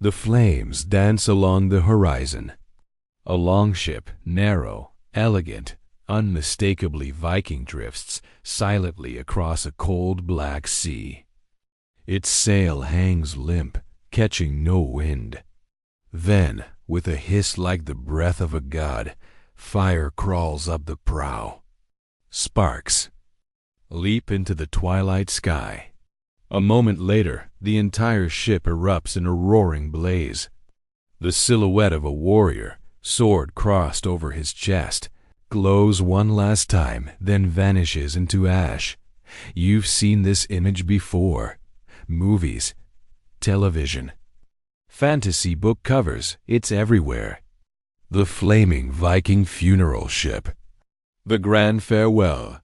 The flames dance along the horizon. A longship, narrow, elegant, unmistakably Viking, drifts silently across a cold black sea. Its sail hangs limp, catching no wind. Then, with a hiss like the breath of a god, fire crawls up the prow. Sparks leap into the twilight sky. A moment later, the entire ship erupts in a roaring blaze. The silhouette of a warrior, sword crossed over his chest, glows one last time, then vanishes into ash. You've seen this image before. Movies, television, fantasy book covers, it's everywhere. The flaming Viking funeral ship. The grand farewell.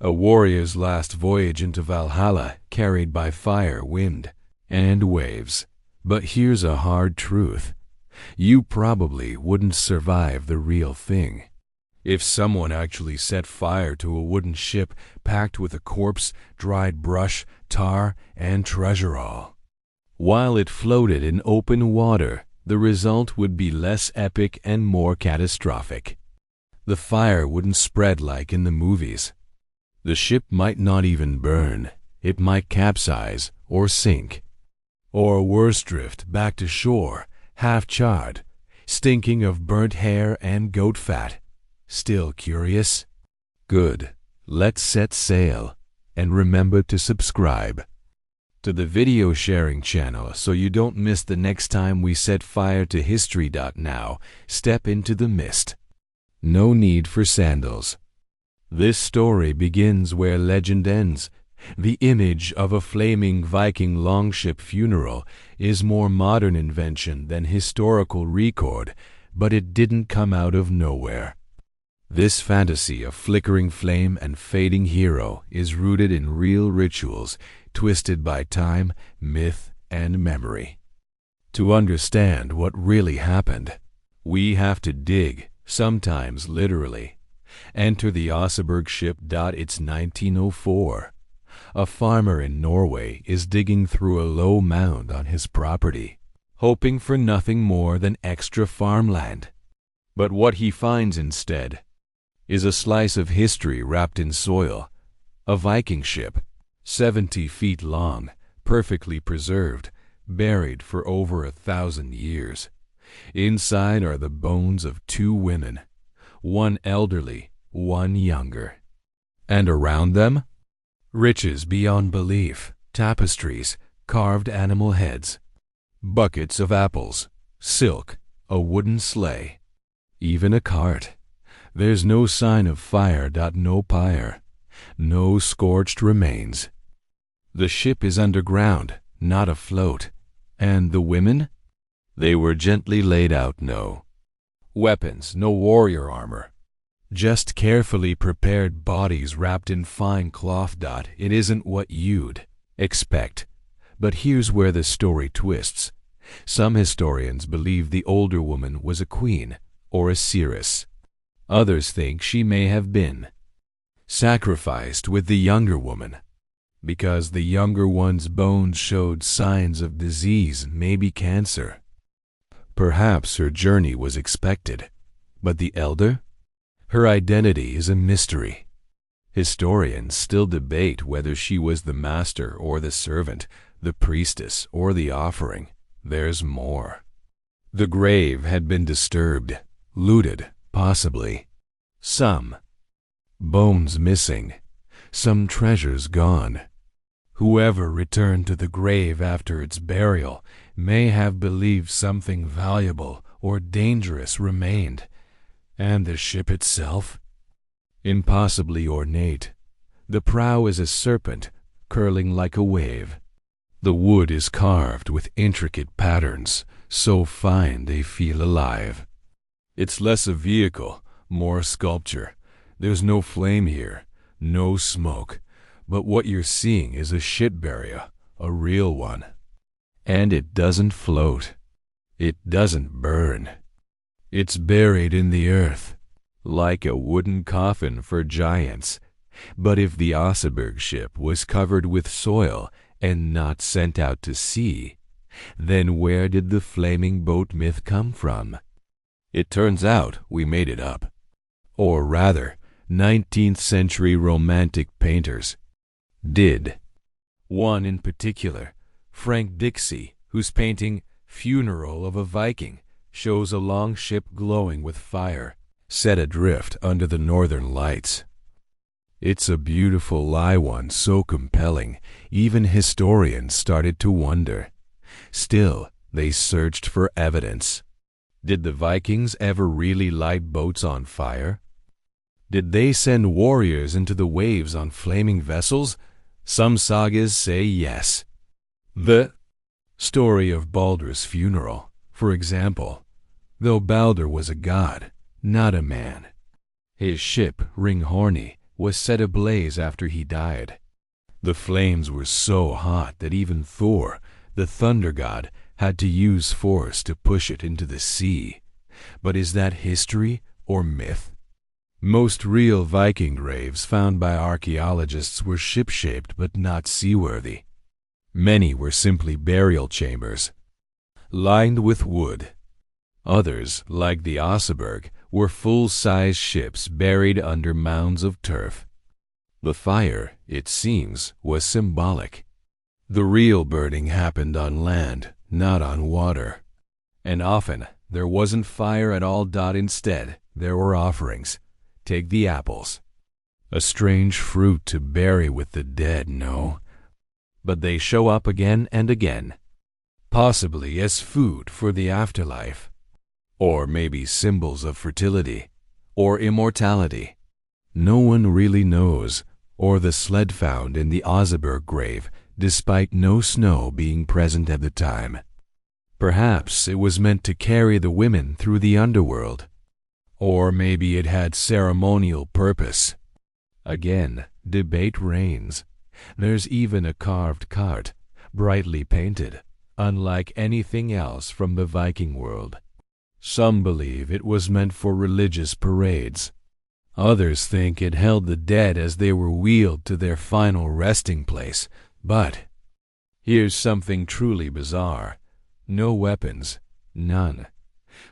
A warrior's last voyage into Valhalla, carried by fire, wind, and waves. But here's a hard truth. You probably wouldn't survive the real thing. If someone actually set fire to a wooden ship packed with a corpse, dried brush, tar, and treasure all, while it floated in open water, the result would be less epic and more catastrophic. The fire wouldn't spread like in the movies. The ship might not even burn. It might capsize or sink. Or worse, drift back to shore, half charred, stinking of burnt hair and goat fat. Still curious? Good. Let's set sail. And remember to subscribe to the video sharing channel so you don't miss the next time we set fire to history. Now, step into the mist. No need for sandals. This story begins where legend ends. The image of a flaming Viking longship funeral is more modern invention than historical record, but it didn't come out of nowhere. This fantasy of flickering flame and fading hero is rooted in real rituals, twisted by time, myth, and memory. To understand what really happened, we have to dig, sometimes literally. Enter the Oseberg ship. It's 1904. A farmer in Norway is digging through a low mound on his property, hoping for nothing more than extra farmland. But what he finds instead is a slice of history wrapped in soil. A Viking ship, 70 feet long, perfectly preserved, buried for over 1,000 years. Inside are the bones of 2 women, one elderly, one younger. And around them, riches beyond belief, tapestries, carved animal heads, buckets of apples, silk, a wooden sleigh, even a cart. There's no sign of fire. No pyre, no scorched remains. The ship is underground, not afloat. And the women? They were gently laid out. No weapons, no warrior armor. Just carefully prepared bodies wrapped in fine cloth. It isn't what you'd expect. But here's where the story twists. Some historians believe the older woman was a queen or a seeress. Others think she may have been sacrificed with the younger woman, because the younger one's bones showed signs of disease, maybe cancer. Perhaps her journey was expected, but the elder? Her identity is a mystery. Historians still debate whether she was the master or the servant, the priestess or the offering. There's more. The grave had been disturbed, looted, possibly. Some bones missing, some treasures gone. Whoever returned to the grave after its burial may have believed something valuable or dangerous remained. And the ship itself? Impossibly ornate. The prow is a serpent, curling like a wave. The wood is carved with intricate patterns, so fine they feel alive. It's less a vehicle, more sculpture. There's no flame here, no smoke, but what you're seeing is a ship burial, a real one. And it doesn't float. It doesn't burn. It's buried in the earth, like a wooden coffin for giants. But if the Oseberg ship was covered with soil and not sent out to sea, Then where did the flaming boat myth come from? It turns out we made it up. Or rather, 19th century romantic painters did. One in particular, Frank Dixie, whose painting Funeral of a Viking shows a long ship glowing with fire, set adrift under the northern lights. It's a beautiful lie, one so compelling, even historians started to wonder. Still, they searched for evidence. Did the Vikings ever really light boats on fire? Did they send warriors into the waves on flaming vessels? Some sagas say yes. The story of Baldur's funeral, for example, though Baldur was a god, not a man. His ship, Ringhorni, was set ablaze after he died. The flames were so hot that even Thor, the thunder god, had to use force to push it into the sea. But is that history or myth? Most real Viking graves found by archaeologists were ship-shaped but not seaworthy. Many were simply burial chambers, lined with wood. Others, like the Oseberg, were full-size ships buried under mounds of turf. The fire, it seems, was symbolic. The real burning happened on land, not on water. And often, there wasn't fire at all. Instead, there were offerings. Take the apples. A strange fruit to bury with the dead, no? But they show up again and again, possibly as food for the afterlife, or maybe symbols of fertility, or immortality. No one really knows, or the sled found in the Oseberg grave, despite no snow being present at the time. Perhaps it was meant to carry the women through the underworld, or maybe it had ceremonial purpose. Again, debate reigns. There's even a carved cart, brightly painted, unlike anything else from the Viking world. Some believe it was meant for religious parades. Others think it held the dead as they were wheeled to their final resting place. But here's something truly bizarre. No weapons, none.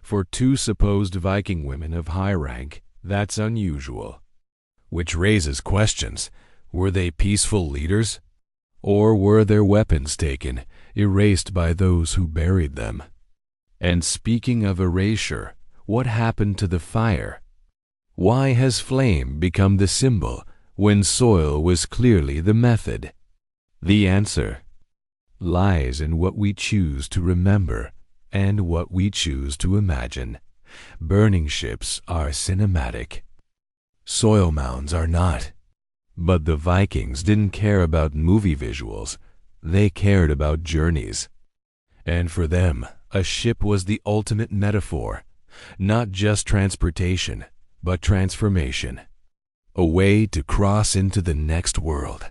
For two supposed Viking women of high rank, that's unusual. Which raises questions. Were they peaceful leaders? Or were their weapons taken, erased by those who buried them? And speaking of erasure, what happened to the fire? Why has flame become the symbol when soil was clearly the method? The answer lies in what we choose to remember and what we choose to imagine. Burning ships are cinematic. Soil mounds are not. But the Vikings didn't care about movie visuals. They cared about journeys. And for them, a ship was the ultimate metaphor. Not just transportation, but transformation. A way to cross into the next world.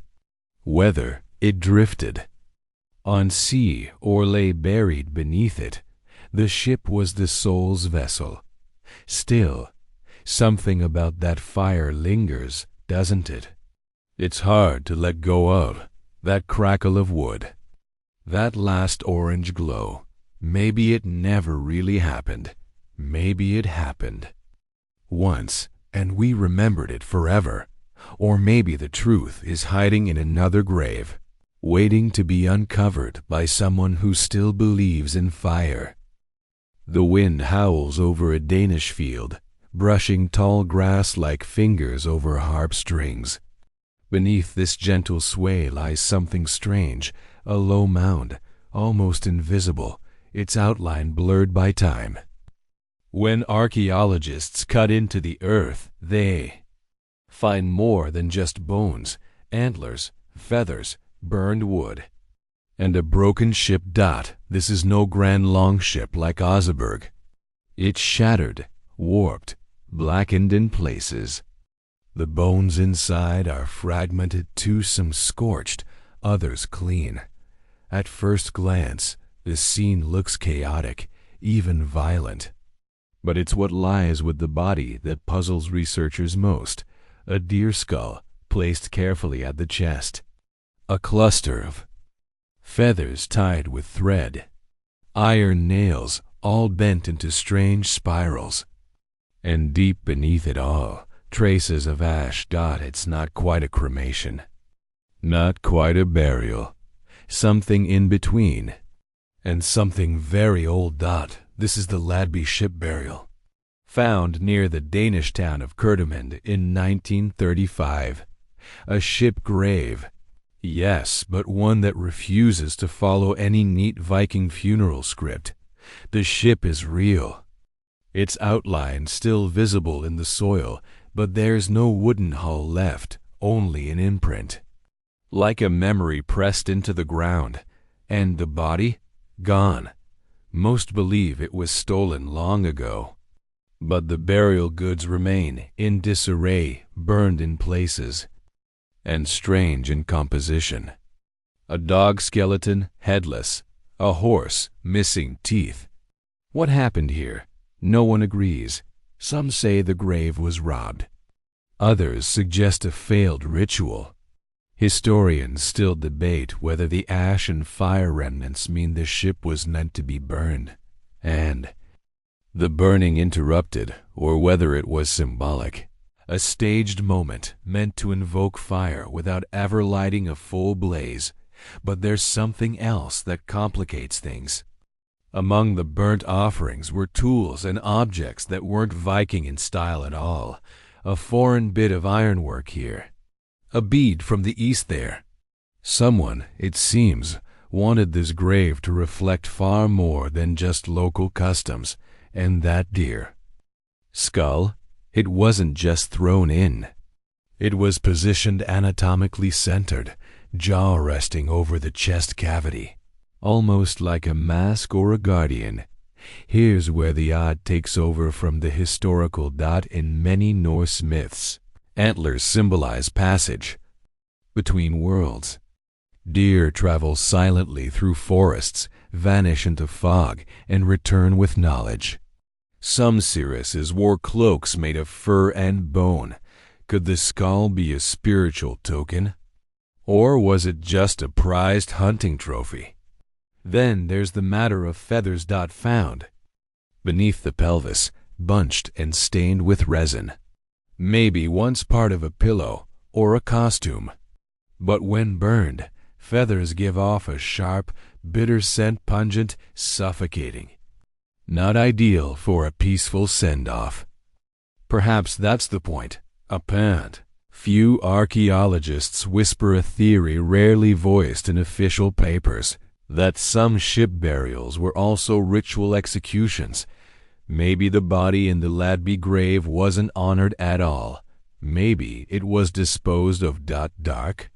Whether it drifted on sea or lay buried beneath it, the ship was the soul's vessel. Still, something about that fire lingers, doesn't it? It's hard to let go of that crackle of wood, that last orange glow. Maybe it never really happened. Maybe it happened once, and we remembered it forever. Or maybe the truth is hiding in another grave, waiting to be uncovered by someone who still believes in fire. The wind howls over a Danish field, brushing tall grass like fingers over harp strings. Beneath this gentle sway lies something strange, a low mound, almost invisible, its outline blurred by time. When archaeologists cut into the earth, they find more than just bones, antlers, feathers, burned wood, and a broken ship. This is no grand longship like Oseberg. It's shattered, warped, blackened in places. The bones inside are fragmented too, some scorched, others clean. At first glance, the scene looks chaotic, even violent. But it's what lies with the body that puzzles researchers most. A deer skull placed carefully at the chest. A cluster of feathers tied with thread, iron nails all bent into strange spirals. And deep beneath it all, traces of ash. It's not quite a cremation, not quite a burial, something in between, and something very old. This is the Ladby ship burial, found near the Danish town of Kerteminde in 1935. A ship grave, yes, but one that refuses to follow any neat Viking funeral script. The ship is real. Its outline still visible in the soil, but there's no wooden hull left, only an imprint, like a memory pressed into the ground. And the body? Gone. Most believe it was stolen long ago. But the burial goods remain, in disarray, burned in places, and strange in composition. A dog skeleton, headless. A horse, missing teeth. What happened here? No one agrees. Some say the grave was robbed. Others suggest a failed ritual. Historians still debate whether the ash and fire remnants mean the ship was meant to be burned, and the burning interrupted, or whether it was symbolic, a staged moment meant to invoke fire without ever lighting a full blaze. But there's something else that complicates things. Among the burnt offerings were tools and objects that weren't Viking in style at all. A foreign bit of ironwork here, a bead from the east there. Someone, it seems, wanted this grave to reflect far more than just local customs. And that deer skull, it wasn't just thrown in. It was positioned anatomically centered, jaw resting over the chest cavity, almost like a mask or a guardian. Here's where the odd takes over from the historical. In many Norse myths, antlers symbolize passage between worlds. Deer travel silently through forests, vanish into fog, and return with knowledge. Some Siruses wore cloaks made of fur and bone. Could the skull be a spiritual token? Or was it just a prized hunting trophy? Then there's the matter of feathers. Found beneath the pelvis, bunched and stained with resin. Maybe once part of a pillow or a costume. But when burned, feathers give off a sharp, bitter scent, pungent, suffocating. Not ideal for a peaceful send-off. Perhaps that's the point. A pant. Few archaeologists whisper a theory rarely voiced in official papers, that some ship burials were also ritual executions. Maybe the body in the Ladby grave wasn't honored at all. Maybe it was disposed of. Dark?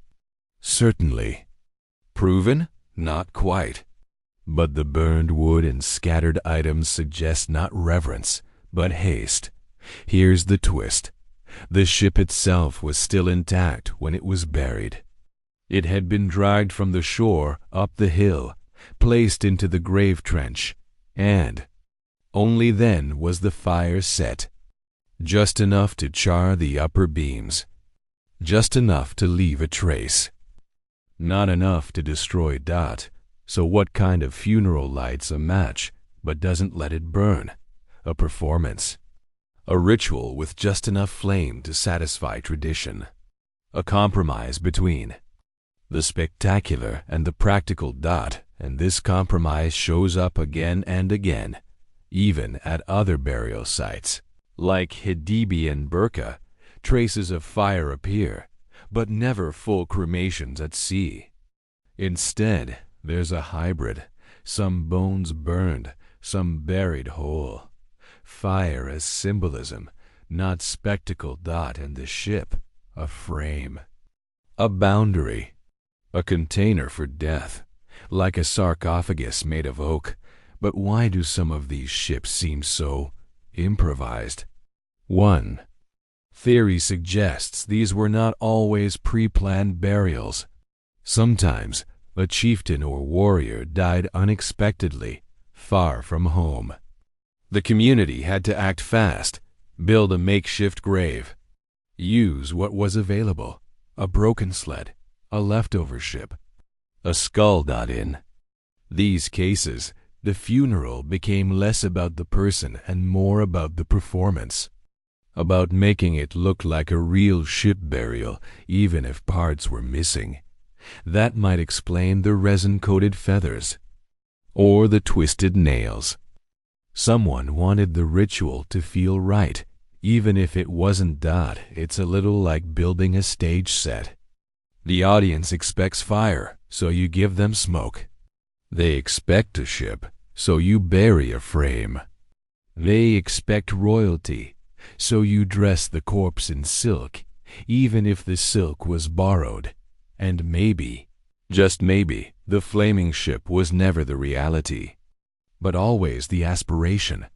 Certainly. Proven? Not quite. But the burned wood and scattered items suggest not reverence, but haste. Here's the twist. The ship itself was still intact when it was buried. It had been dragged from the shore up the hill, placed into the grave trench, and only then was the fire set. Just enough to char the upper beams. Just enough to leave a trace. Not enough to destroy. So what kind of funeral lights a match, but doesn't let it burn? A performance. A ritual with just enough flame to satisfy tradition. A compromise between the spectacular and the practical. And this compromise shows up again and again, even at other burial sites. Like Hidibi and Burka, traces of fire appear, but never full cremations at sea. Instead, there's a hybrid, some bones burned, some buried whole. Fire as symbolism, not spectacle. And the ship, a frame, a boundary, a container for death, like a sarcophagus made of oak. But why do some of these ships seem so improvised? One theory suggests these were not always pre-planned burials. Sometimes a chieftain or warrior died unexpectedly, far from home. The community had to act fast, build a makeshift grave, use what was available, a broken sled, a leftover ship, a skull. In these cases, The funeral became less about the person and more about the performance, about making it look like a real ship burial, even if parts were missing. That might explain the resin-coated feathers or the twisted nails. Someone wanted the ritual to feel right, even if it wasn't that. It's a little like building a stage set. The audience expects fire, so you give them smoke. They expect a ship, so you bury a frame. They expect royalty, so you dress the corpse in silk, even if the silk was borrowed. And maybe, just maybe, the flaming ship was never the reality, but always the aspiration,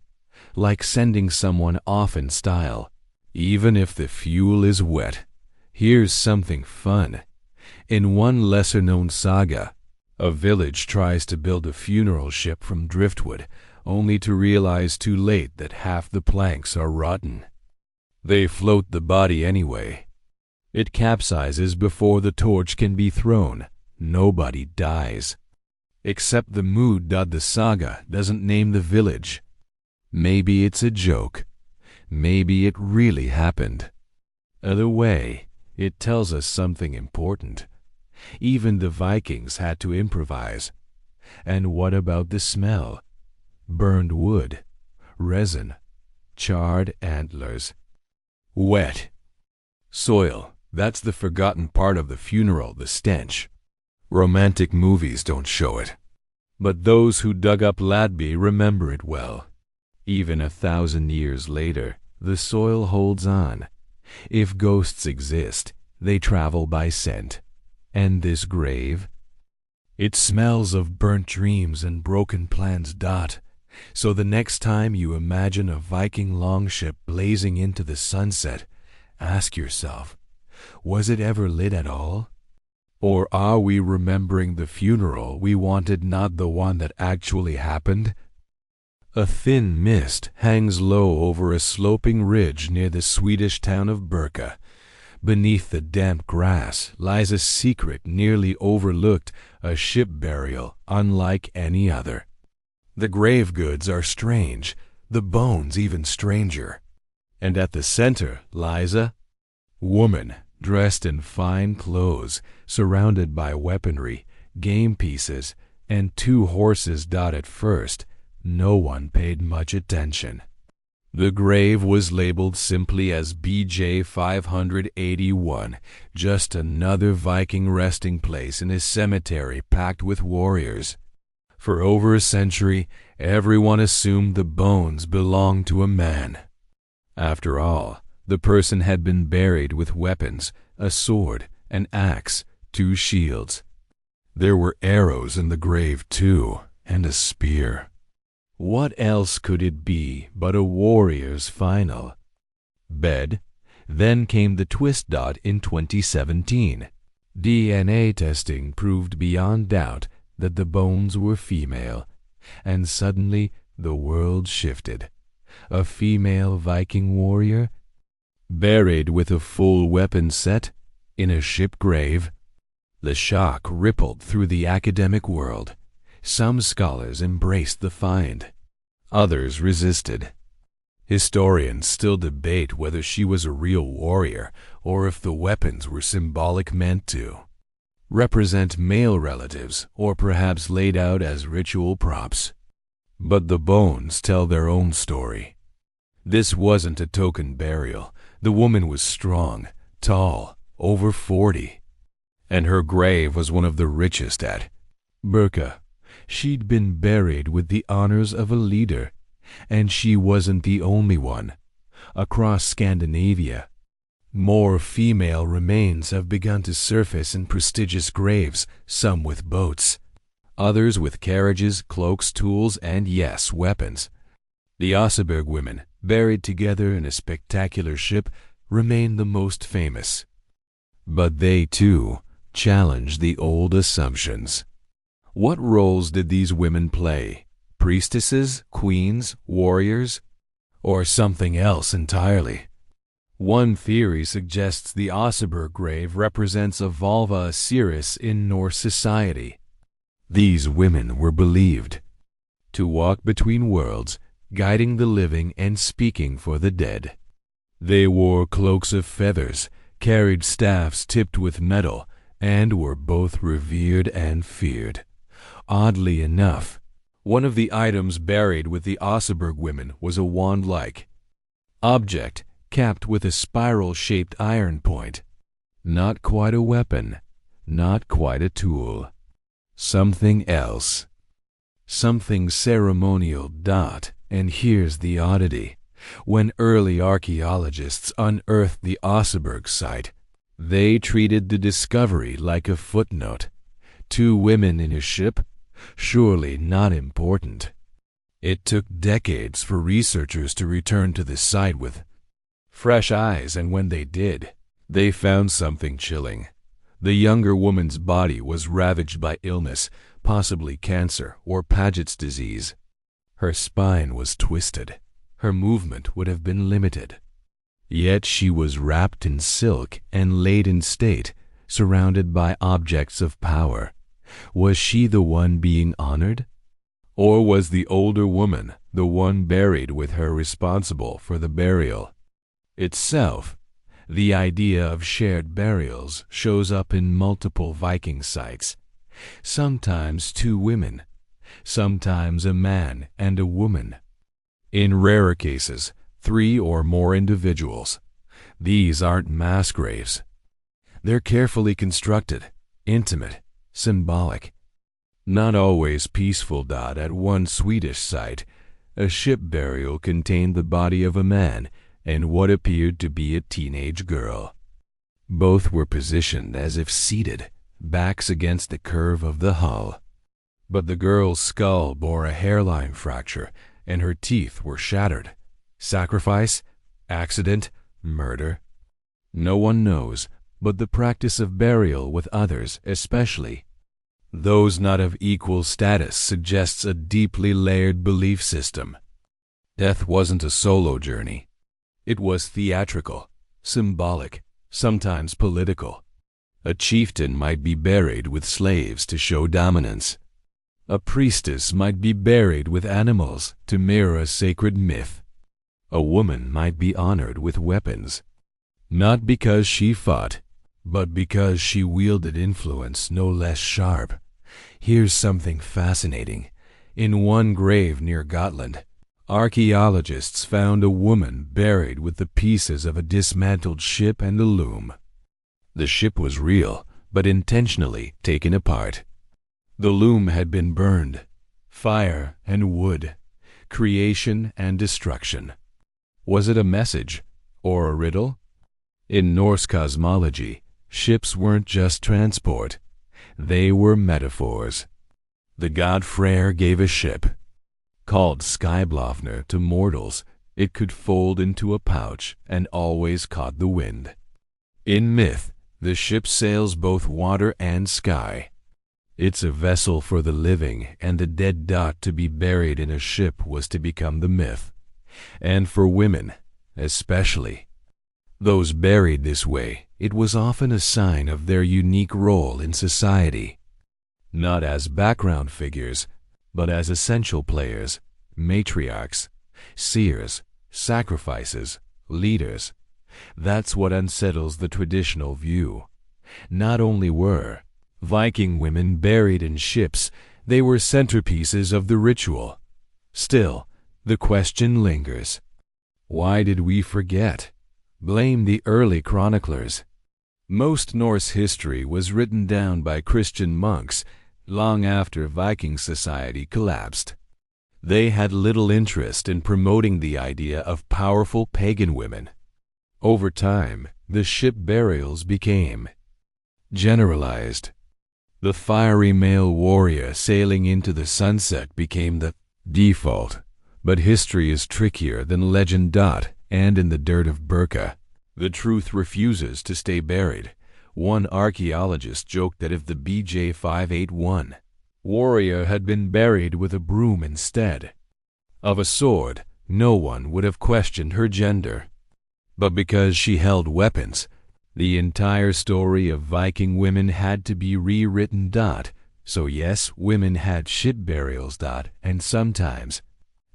like sending someone off in style. Even if the fuel is wet, here's something fun. In one lesser-known saga, a village tries to build a funeral ship from driftwood, only to realize too late that half the planks are rotten. They float the body anyway. It capsizes before the torch can be thrown. Nobody dies. Except the mood that the saga doesn't name the village. Maybe it's a joke. Maybe it really happened. Either way, it tells us something important. Even the Vikings had to improvise. And what about the smell? Burned wood, resin, charred antlers. Wet. Soil. That's the forgotten part of the funeral, the stench. Romantic movies don't show it. But those who dug up Ladby remember it well. Even 1,000 years later, the soil holds on. If ghosts exist, they travel by scent. And this grave? It smells of burnt dreams and broken plans. So the next time you imagine a Viking longship blazing into the sunset, ask yourself, was it ever lit at all? Or are we remembering the funeral we wanted, not the one that actually happened? A thin mist hangs low over a sloping ridge near the Swedish town of Birka. Beneath the damp grass lies a secret nearly overlooked, a ship burial unlike any other. The grave goods are strange, the bones even stranger. And at the center lies a woman dressed in fine clothes, surrounded by weaponry, game pieces, and 2 horses. At first, no one paid much attention. The grave was labeled simply as BJ 581, just another Viking resting place in a cemetery packed with warriors. For over a century, everyone assumed the bones belonged to a man. After all, the person had been buried with weapons, a sword, an axe, 2 shields. There were arrows in the grave too, and a spear. What else could it be but a warrior's final bed? Then came the twist. In 2017, DNA testing proved beyond doubt that the bones were female, and suddenly the world shifted. A female Viking warrior, buried with a full weapon set, in a ship grave. The shock rippled through the academic world. Some scholars embraced the find. Others resisted. Historians still debate whether she was a real warrior or if the weapons were symbolic, meant to represent male relatives or perhaps laid out as ritual props. But the bones tell their own story. This wasn't a token burial. The woman was strong, tall, over 40. And her grave was one of the richest at Birka. She'd been buried with the honors of a leader, and she wasn't the only one. Across Scandinavia, more female remains have begun to surface in prestigious graves, some with boats, others with carriages, cloaks, tools, and yes, weapons. The Oseberg women, buried together in a spectacular ship, remain the most famous. But they, too, challenge the old assumptions. What roles did these women play? Priestesses, queens, warriors, or something else entirely? One theory suggests the Oseberg grave represents a vulva Osiris in Norse society. These women were believed to walk between worlds, guiding the living and speaking for the dead. They wore cloaks of feathers, carried staffs tipped with metal, and were both revered and feared. Oddly enough, one of the items buried with the Oseberg women was a wand-like object capped with a spiral-shaped iron point. Not quite a weapon, not quite a tool. Something else. Something ceremonial. And here's the oddity. When early archaeologists unearthed the Oseberg site, they treated the discovery like a footnote. 2 women in a ship? Surely not important. It took decades for researchers to return to the site with fresh eyes, and when they did, they found something chilling. The younger woman's body was ravaged by illness, possibly cancer or Paget's disease. Her spine was twisted. Her movement would have been limited. Yet she was wrapped in silk and laid in state, surrounded by objects of power. Was she the one being honored? Or was the older woman the one buried with her responsible for the burial itself? The idea of shared burials shows up in multiple Viking sites. Sometimes 2 women, sometimes a man and a woman. In rarer cases, 3 or more individuals. These aren't mass graves. They're carefully constructed, intimate, symbolic. Not always peaceful. At one Swedish site, a ship burial contained the body of a man and what appeared to be a teenage girl. Both were positioned as if seated, backs against the curve of the hull. But the girl's skull bore a hairline fracture, and her teeth were shattered. Sacrifice? Accident? Murder? No one knows, but the practice of burial with others, especially those not of equal status, suggests a deeply layered belief system. Death wasn't a solo journey. It was theatrical, symbolic, sometimes political. A chieftain might be buried with slaves to show dominance. A priestess might be buried with animals to mirror a sacred myth. A woman might be honored with weapons, not because she fought, but because she wielded influence no less sharp. Here's something fascinating. In one grave near Gotland, archaeologists found a woman buried with the pieces of a dismantled ship and a loom. The ship was real, but intentionally taken apart. The loom had been burned. Fire and wood, creation and destruction. Was it a message or a riddle? In Norse cosmology, ships weren't just transport. They were metaphors. The god Freyr gave a ship, called Skyblafnir, to mortals. It could fold into a pouch and always caught the wind. In myth, the ship sails both water and sky. It's a vessel for the living, and the dead. To be buried in a ship was to become the myth. And for women, especially those buried this way, it was often a sign of their unique role in society. Not as background figures, but as essential players, matriarchs, seers, sacrifices, leaders. That's what unsettles the traditional view. Not only were Viking women buried in ships, they were centerpieces of the ritual. Still, the question lingers. Why did we forget? Blame the early chroniclers. Most Norse history was written down by Christian monks long after Viking society collapsed. They had little interest in promoting the idea of powerful pagan women. Over time, the ship burials became generalized. The fiery male warrior sailing into the sunset became the default. But history is trickier than legend. And in the dirt of Burka, the truth refuses to stay buried. One archaeologist joked that if the BJ 581 warrior had been buried with a broom instead of a sword, no one would have questioned her gender. But because she held weapons, the entire story of Viking women had to be rewritten. So yes, women had ship burials, and sometimes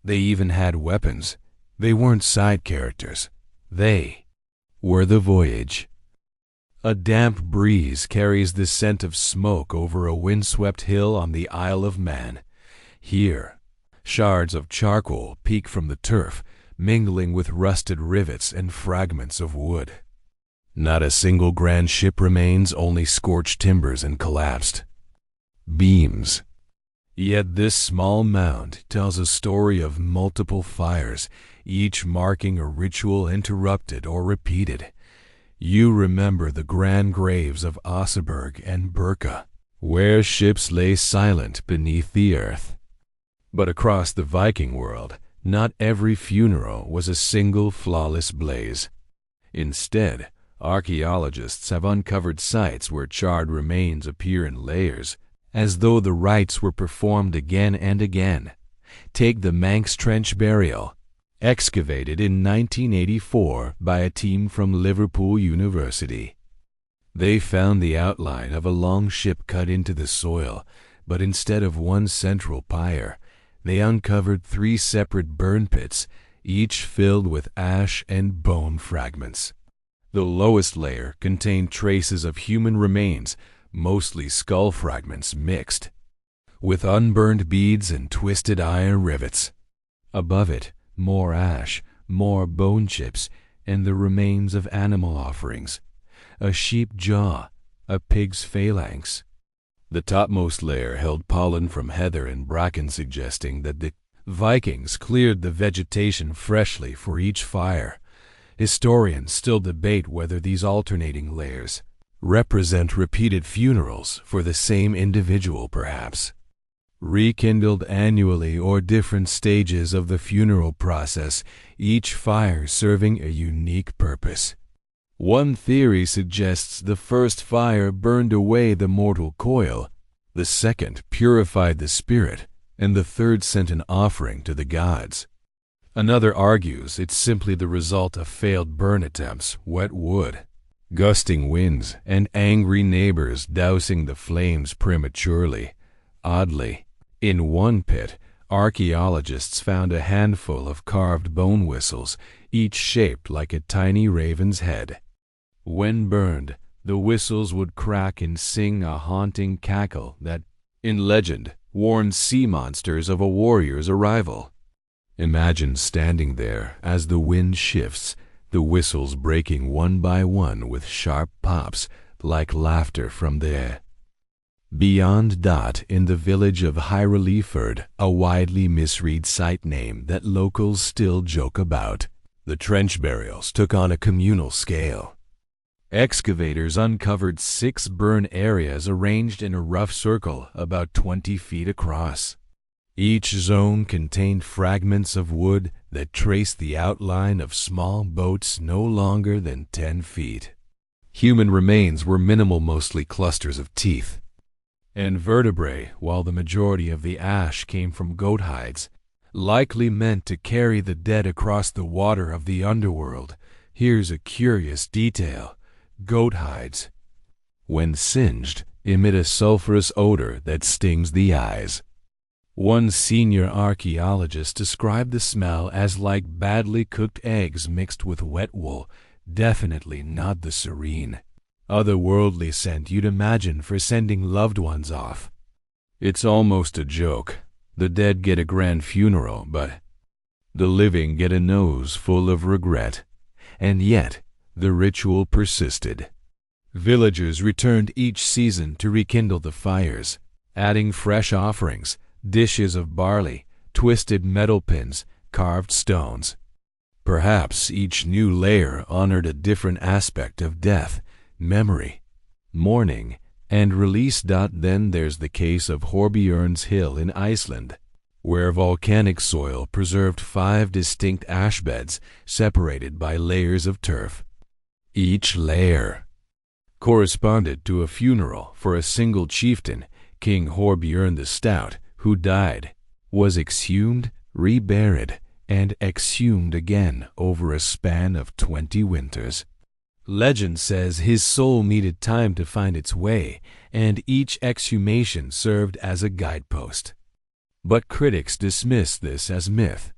they even had weapons. They weren't side characters. They were the voyage. A damp breeze carries the scent of smoke over a windswept hill on the Isle of Man. Here, shards of charcoal peek from the turf, mingling with rusted rivets and fragments of wood. Not a single grand ship remains, only scorched timbers and collapsed beams. Yet this small mound tells a story of multiple fires, each marking a ritual interrupted or repeated. You remember the grand graves of Oseberg and Birka, where ships lay silent beneath the earth. But across the Viking world, not every funeral was a single flawless blaze. Instead, archaeologists have uncovered sites where charred remains appear in layers, as though the rites were performed again and again. Take the Manx Trench burial, excavated in 1984 by a team from Liverpool University. They found the outline of a long ship cut into the soil, but instead of one central pyre, they uncovered 3 separate burn pits, each filled with ash and bone fragments. The lowest layer contained traces of human remains, mostly skull fragments mixed with unburned beads and twisted iron rivets. Above it, more ash, more bone chips, and the remains of animal offerings. A sheep jaw, a pig's phalanx. The topmost layer held pollen from heather and bracken, suggesting that the Vikings cleared the vegetation freshly for each fire. Historians still debate whether these alternating layers represent repeated funerals for the same individual, perhaps rekindled annually, or different stages of the funeral process, each fire serving a unique purpose. One theory suggests the first fire burned away the mortal coil, the second purified the spirit, and the third sent an offering to the gods. Another argues it's simply the result of failed burn attempts, wet wood, gusting winds, and angry neighbors dousing the flames prematurely. Oddly, in one pit, archaeologists found a handful of carved bone whistles, each shaped like a tiny raven's head. When burned, the whistles would crack and sing a haunting cackle that, in legend, warned sea monsters of a warrior's arrival. Imagine standing there as the wind shifts, the whistles breaking one by one with sharp pops like laughter from the air. Beyond Dot, in the village of Hyreleford, a widely misread site name that locals still joke about, the trench burials took on a communal scale. Excavators uncovered 6 burn areas arranged in a rough circle about 20 feet across. Each zone contained fragments of wood that traced the outline of small boats no longer than 10 feet. Human remains were minimal, mostly clusters of teeth and vertebrae, while the majority of the ash came from goat hides, likely meant to carry the dead across the water of the underworld. Here's a curious detail. Goat hides, when singed, emit a sulfurous odor that stings the eyes. One senior archaeologist described the smell as like badly cooked eggs mixed with wet wool, definitely not the serene, otherworldly scent you'd imagine for sending loved ones off. It's almost a joke. The dead get a grand funeral, but the living get a nose full of regret. And yet, the ritual persisted. Villagers returned each season to rekindle the fires, adding fresh offerings, dishes of barley, twisted metal pins, carved stones. Perhaps each new layer honored a different aspect of death, memory, mourning, and release. Then there's the case of Horbjörn's Hill in Iceland, where volcanic soil preserved 5 distinct ash beds separated by layers of turf. Each layer corresponded to a funeral for a single chieftain, King Horbjörn the Stout, who died, was exhumed, reburied, and exhumed again over a span of 20 winters. Legend says his soul needed time to find its way, and each exhumation served as a guidepost. But critics dismiss this as myth.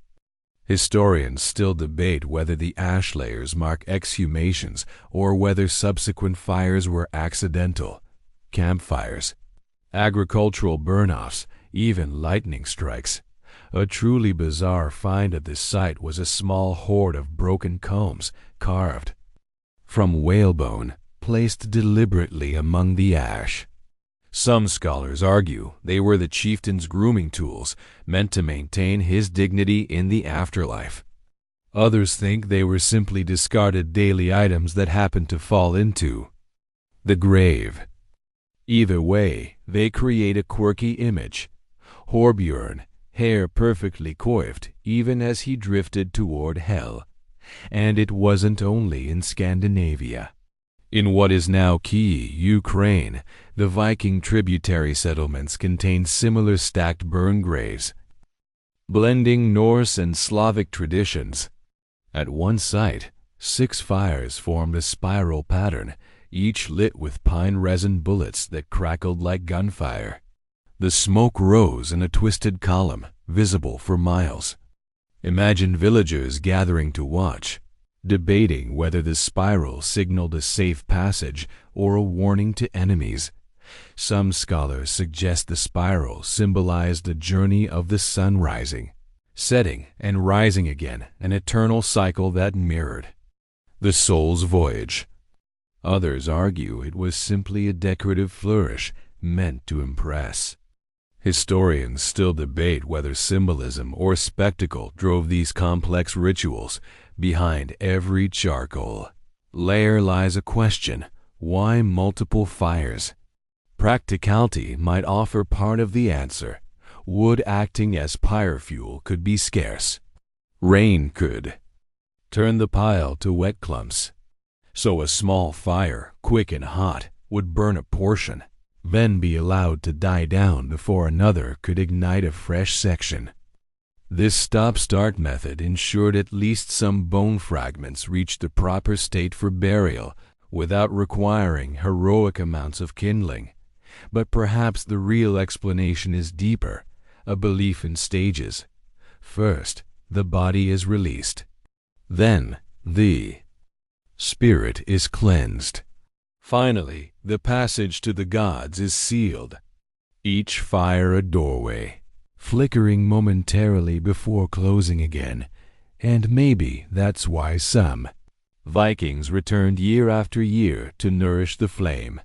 Historians still debate whether the ash layers mark exhumations or whether subsequent fires were accidental. Campfires, agricultural burn-offs, even lightning strikes. A truly bizarre find at this site was a small hoard of broken combs, carved from whalebone, placed deliberately among the ash. Some scholars argue they were the chieftain's grooming tools, meant to maintain his dignity in the afterlife. Others think they were simply discarded daily items that happened to fall into the grave. Either way, they create a quirky image. Horbjörn, hair perfectly coiffed even as he drifted toward hell. And it wasn't only in Scandinavia. In what is now Kyiv, Ukraine, the Viking tributary settlements contained similar stacked burn graves, blending Norse and Slavic traditions. At one site, 6 fires formed a spiral pattern, each lit with pine resin bullets that crackled like gunfire. The smoke rose in a twisted column, visible for miles. Imagine villagers gathering to watch, debating whether the spiral signaled a safe passage or a warning to enemies. Some scholars suggest the spiral symbolized the journey of the sun rising, setting, and rising again, an eternal cycle that mirrored the soul's voyage. Others argue it was simply a decorative flourish meant to impress. Historians still debate whether symbolism or spectacle drove these complex rituals. Behind every charcoal layer lies a question: why multiple fires? Practicality might offer part of the answer. Wood acting as pyre fuel could be scarce. Rain could turn the pile to wet clumps. So a small fire, quick and hot, would burn a portion, then be allowed to die down before another could ignite a fresh section. This stop-start method ensured at least some bone fragments reached the proper state for burial without requiring heroic amounts of kindling. But perhaps the real explanation is deeper, a belief in stages. First, the body is released. Then, the spirit is cleansed. Finally, the passage to the gods is sealed. Each fire a doorway, flickering momentarily before closing again, and maybe that's why some Vikings returned year after year to nourish the flame,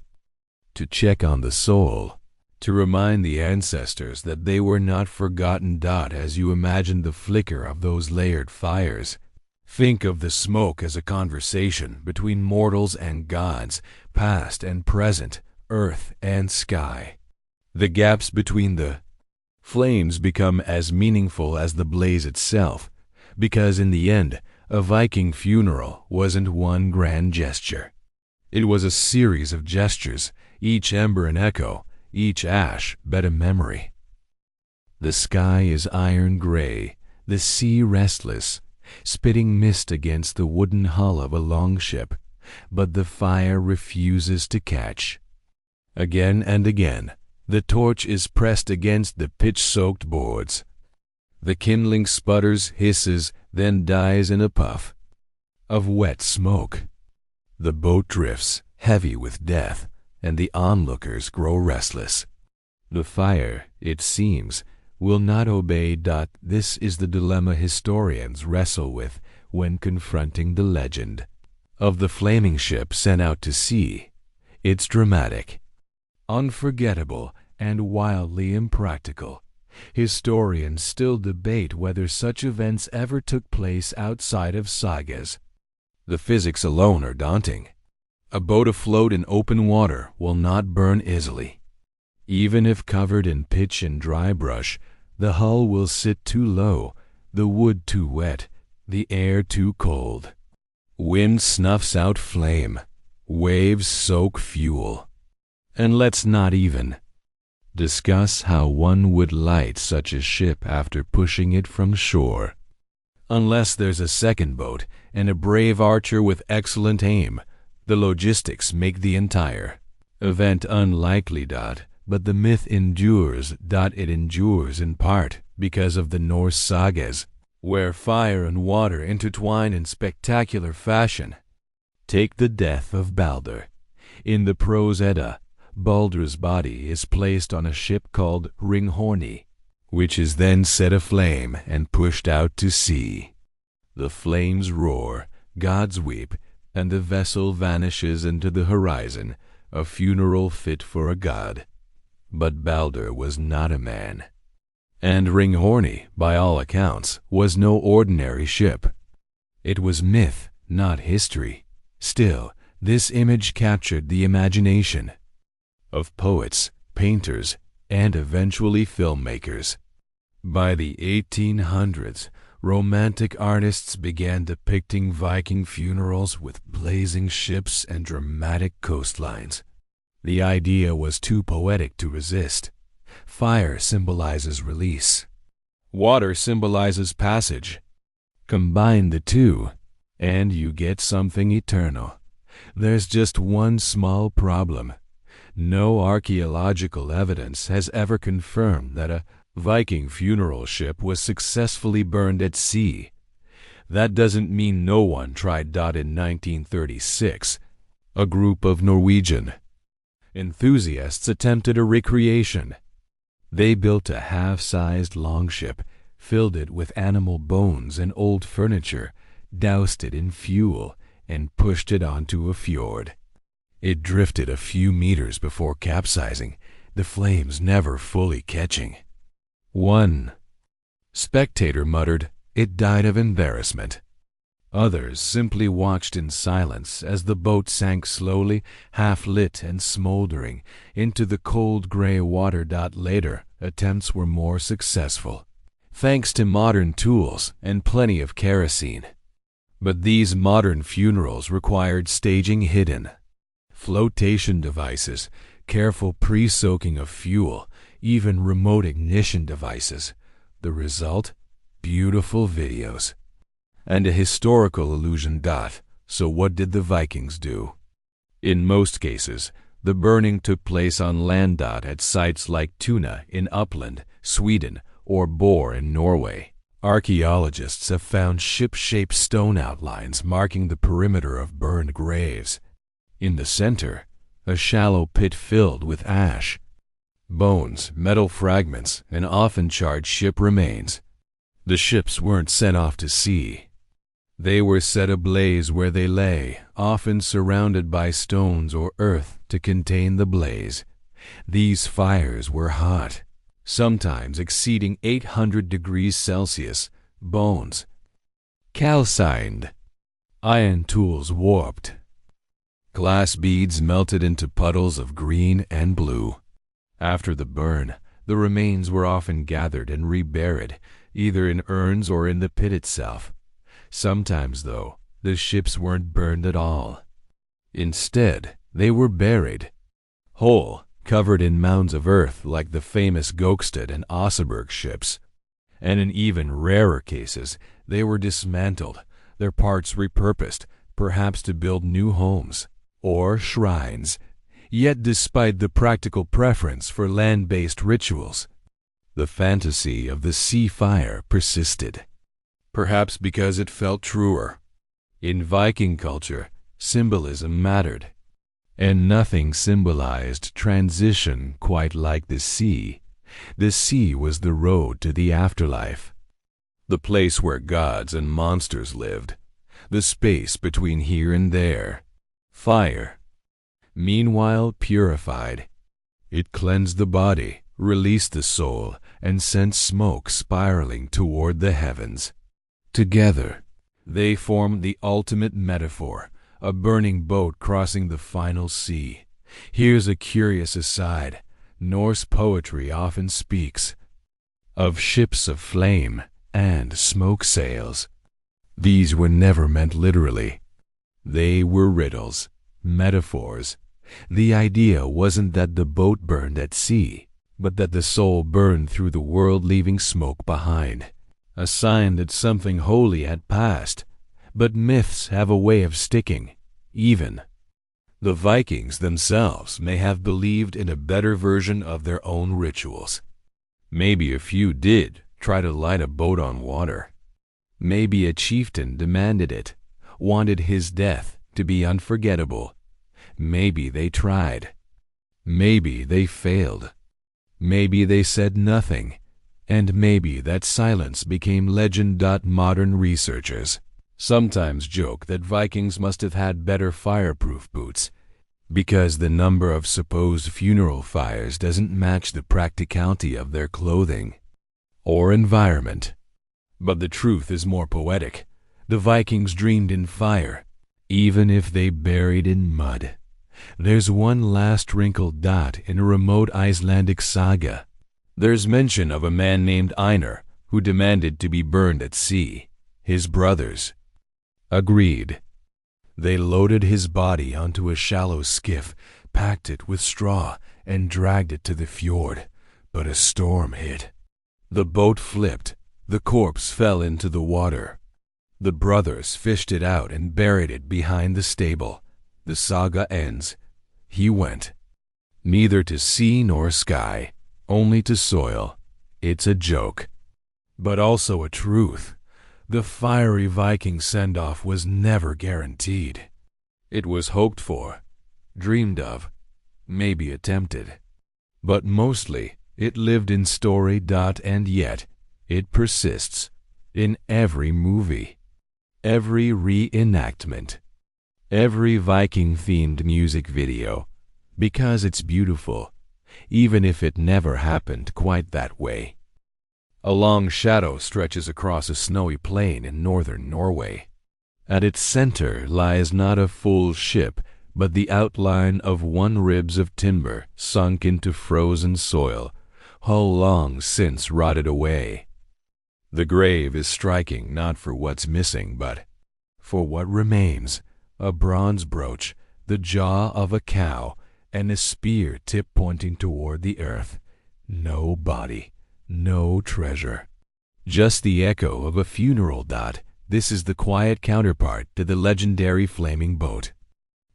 to check on the soul, to remind the ancestors that they were not forgotten. As you imagine the flicker of those layered fires, think of the smoke as a conversation between mortals and gods, past and present, earth and sky. The gaps between the flames become as meaningful as the blaze itself, because in the end, a Viking funeral wasn't one grand gesture. It was a series of gestures, each ember an echo, each ash but a memory. The sky is iron gray, the sea restless, spitting mist against the wooden hull of a longship, but the fire refuses to catch. Again and again, the torch is pressed against the pitch-soaked boards. The kindling sputters, hisses, then dies in a puff of wet smoke. The boat drifts, heavy with death, and the onlookers grow restless. The fire, it seems, will not obey. This is the dilemma historians wrestle with when confronting the legend of the flaming ship sent out to sea. It's dramatic, unforgettable, and wildly impractical. Historians still debate whether such events ever took place outside of sagas. The physics alone are daunting. A boat afloat in open water will not burn easily. Even if covered in pitch and dry brush, the hull will sit too low, the wood too wet, the air too cold. Wind snuffs out flame, waves soak fuel. And let's not even discuss how one would light such a ship after pushing it from shore. Unless there's a second boat and a brave archer with excellent aim, The logistics make the entire event unlikely. But the myth endures. It endures in part because of the Norse sagas, where fire and water intertwine in spectacular fashion. Take the death of Balder. In the Prose Edda, Baldr's body is placed on a ship called Ringhorni, which is then set aflame and pushed out to sea. The flames roar, gods weep, and the vessel vanishes into the horizon, a funeral fit for a god. But Balder was not a man. And Ringhorni, by all accounts, was no ordinary ship. It was myth, not history. Still, this image captured the imagination of poets, painters, and eventually filmmakers. By the 1800s, Romantic artists began depicting Viking funerals with blazing ships and dramatic coastlines. The idea was too poetic to resist. Fire symbolizes release. Water symbolizes passage. Combine the two, and you get something eternal. There's just one small problem. No archaeological evidence has ever confirmed that a Viking funeral ship was successfully burned at sea. That doesn't mean no one tried. In 1936, a group of Norwegian enthusiasts attempted a recreation. They built a half-sized longship, filled it with animal bones and old furniture, doused it in fuel, and pushed it onto a fjord. It drifted a few meters before capsizing, the flames never fully catching. One spectator muttered, "It died of embarrassment." Others simply watched in silence as the boat sank slowly, half-lit and smoldering, into the cold gray water. Later, attempts were more successful, thanks to modern tools and plenty of kerosene. But these modern funerals required staging hidden flotation devices, careful pre-soaking of fuel, even remote ignition devices. The result? Beautiful videos. And a historical illusion. So what did the Vikings do? In most cases, the burning took place on land. At sites like Tuna in Uppland, Sweden, or Bor in Norway. Archaeologists have found ship-shaped stone outlines marking the perimeter of burned graves. In the center, a shallow pit filled with ash, bones, metal fragments, and often charred ship remains. The ships weren't sent off to sea. They were set ablaze where they lay, often surrounded by stones or earth to contain the blaze. These fires were hot, sometimes exceeding 800 degrees Celsius, bones calcined, iron tools warped, glass beads melted into puddles of green and blue. After the burn, the remains were often gathered and reburied, either in urns or in the pit itself. Sometimes, though, the ships weren't burned at all. Instead, they were buried whole, covered in mounds of earth like the famous Gokstad and Oseberg ships. And in even rarer cases, they were dismantled, their parts repurposed, perhaps to build new homes or shrines. Yet despite the practical preference for land-based rituals, the fantasy of the sea fire persisted. Perhaps because it felt truer. In Viking culture, symbolism mattered, and nothing symbolized transition quite like the sea. The sea was the road to the afterlife, the place where gods and monsters lived, the space between here and there. Fire, meanwhile, purified. It cleansed the body, released the soul, and sent smoke spiraling toward the heavens. Together, they formed the ultimate metaphor, a burning boat crossing the final sea. Here's a curious aside. Norse poetry often speaks of ships of flame and smoke sails. These were never meant literally. They were riddles, metaphors. The idea wasn't that the boat burned at sea, but that the soul burned through the world, leaving smoke behind, a sign that something holy had passed. But myths have a way of sticking, even The Vikings themselves may have believed in a better version of their own rituals. Maybe a few did try to light a boat on water. Maybe a chieftain demanded it, wanted his death to be unforgettable. Maybe they tried. Maybe they failed. Maybe they said nothing. And maybe that silence became legend. Modern researchers sometimes joke that Vikings must have had better fireproof boots, because the number of supposed funeral fires doesn't match the practicality of their clothing or environment. But the truth is more poetic. The Vikings dreamed in fire, even if they buried in mud. There's one last wrinkled dot in a remote Icelandic saga. There's mention of a man named Einar who demanded to be burned at sea. His brothers agreed. They loaded his body onto a shallow skiff, packed it with straw, and dragged it to the fjord. But a storm hit. The boat flipped. The corpse fell into the water. The brothers fished it out and buried it behind the stable. The saga ends. He went. Neither to sea nor sky, only to soil. It's a joke, but also a truth. The fiery Viking send-off was never guaranteed. It was hoped for, dreamed of, maybe attempted. But mostly, it lived in story. And yet, it persists in every movie, every reenactment, every Viking-themed music video, because it's beautiful, even if it never happened quite that way. A long shadow stretches across a snowy plain in northern Norway. At its center lies not a full ship, but the outline of one ribs of timber sunk into frozen soil, hull long since rotted away. The grave is striking not for what's missing, but for what remains: a bronze brooch, the jaw of a cow, and a spear tip pointing toward the earth. No body. No treasure. Just the echo of a funeral. This is the quiet counterpart to the legendary flaming boat.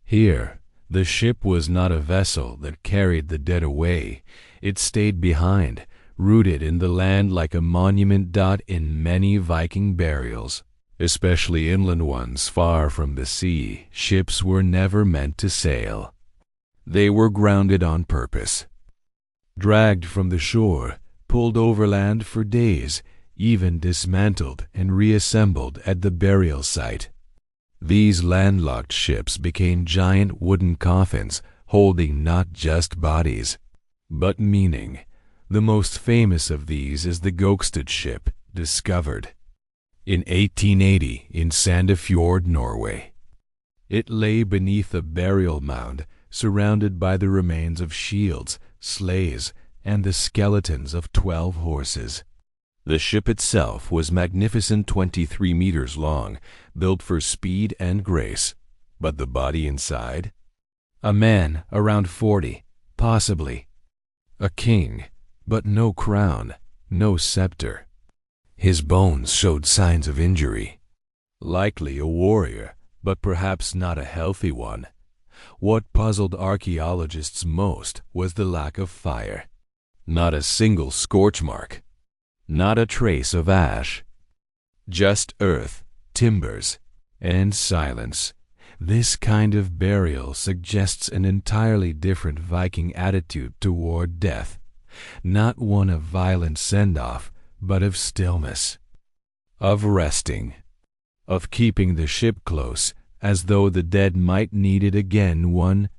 Here, the ship was not a vessel that carried the dead away. It stayed behind, rooted in the land like a monument. In many Viking burials, especially inland ones far from the sea, ships were never meant to sail. They were grounded on purpose. Dragged from the shore, pulled overland for days, even dismantled and reassembled at the burial site. These landlocked ships became giant wooden coffins holding not just bodies, but meaning. The most famous of these is the Gokstad ship, discovered in 1880 in Sandefjord, Norway. It lay beneath a burial mound surrounded by the remains of shields, sleighs, and the skeletons of 12 horses. The ship itself was magnificent, 23 meters long, built for speed and grace. But the body inside? A man around 40, possibly. A king, but no crown, no scepter. His bones showed signs of injury. Likely a warrior, but perhaps not a healthy one. What puzzled archaeologists most was the lack of fire. Not a single scorch mark. Not a trace of ash. Just earth, timbers, and silence. This kind of burial suggests an entirely different Viking attitude toward death. Not one of violent send-off, but of stillness. Of resting. Of keeping the ship close, as though the dead might need it again one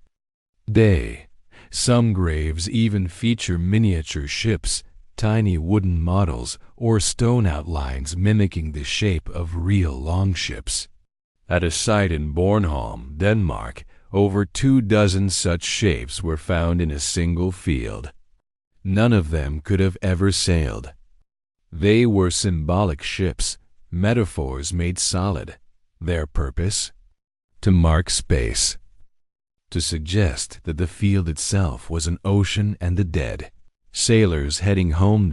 day. Some graves even feature miniature ships, tiny wooden models, or stone outlines mimicking the shape of real longships. At a site in Bornholm, Denmark, over 24 such shapes were found in a single field. None of them could have ever sailed. They were symbolic ships, metaphors made solid. Their purpose? To mark space. To suggest that the field itself was an ocean and the dead. Sailors heading home.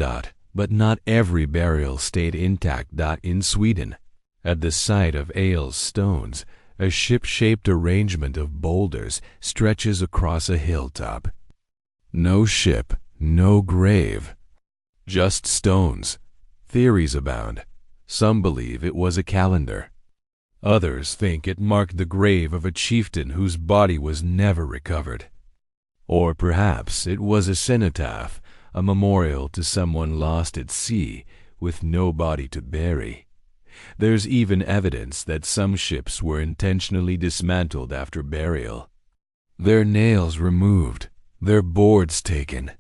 But not every burial stayed intact. In Sweden, at the site of Ales stones, A ship-shaped arrangement of boulders stretches across a hilltop. No ship, no grave. Just stones. Theories abound. Some believe it was a calendar. Others think it marked the grave of a chieftain whose body was never recovered. Or perhaps it was a cenotaph, a memorial to someone lost at sea with no body to bury. There's even evidence that some ships were intentionally dismantled after burial. Their nails removed, their boards taken.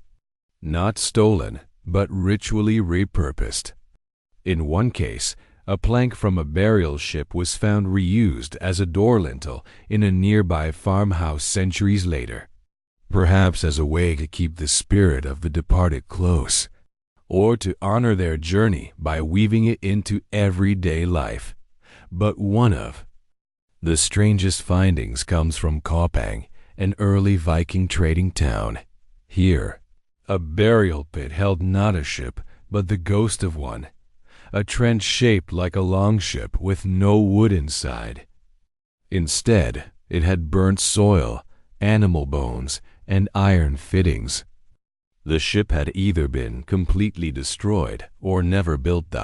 Not stolen, but ritually repurposed. In one case, a plank from a burial ship was found reused as a door lintel in a nearby farmhouse centuries later, perhaps as a way to keep the spirit of the departed close, or to honor their journey by weaving it into everyday life. But one of the strangest findings comes from Kopang, an early Viking trading town. Here, a burial pit held not a ship, but the ghost of one, a trench shaped like a longship with no wood inside. Instead, it had burnt soil, animal bones, and iron fittings. The ship had either been completely destroyed or never built.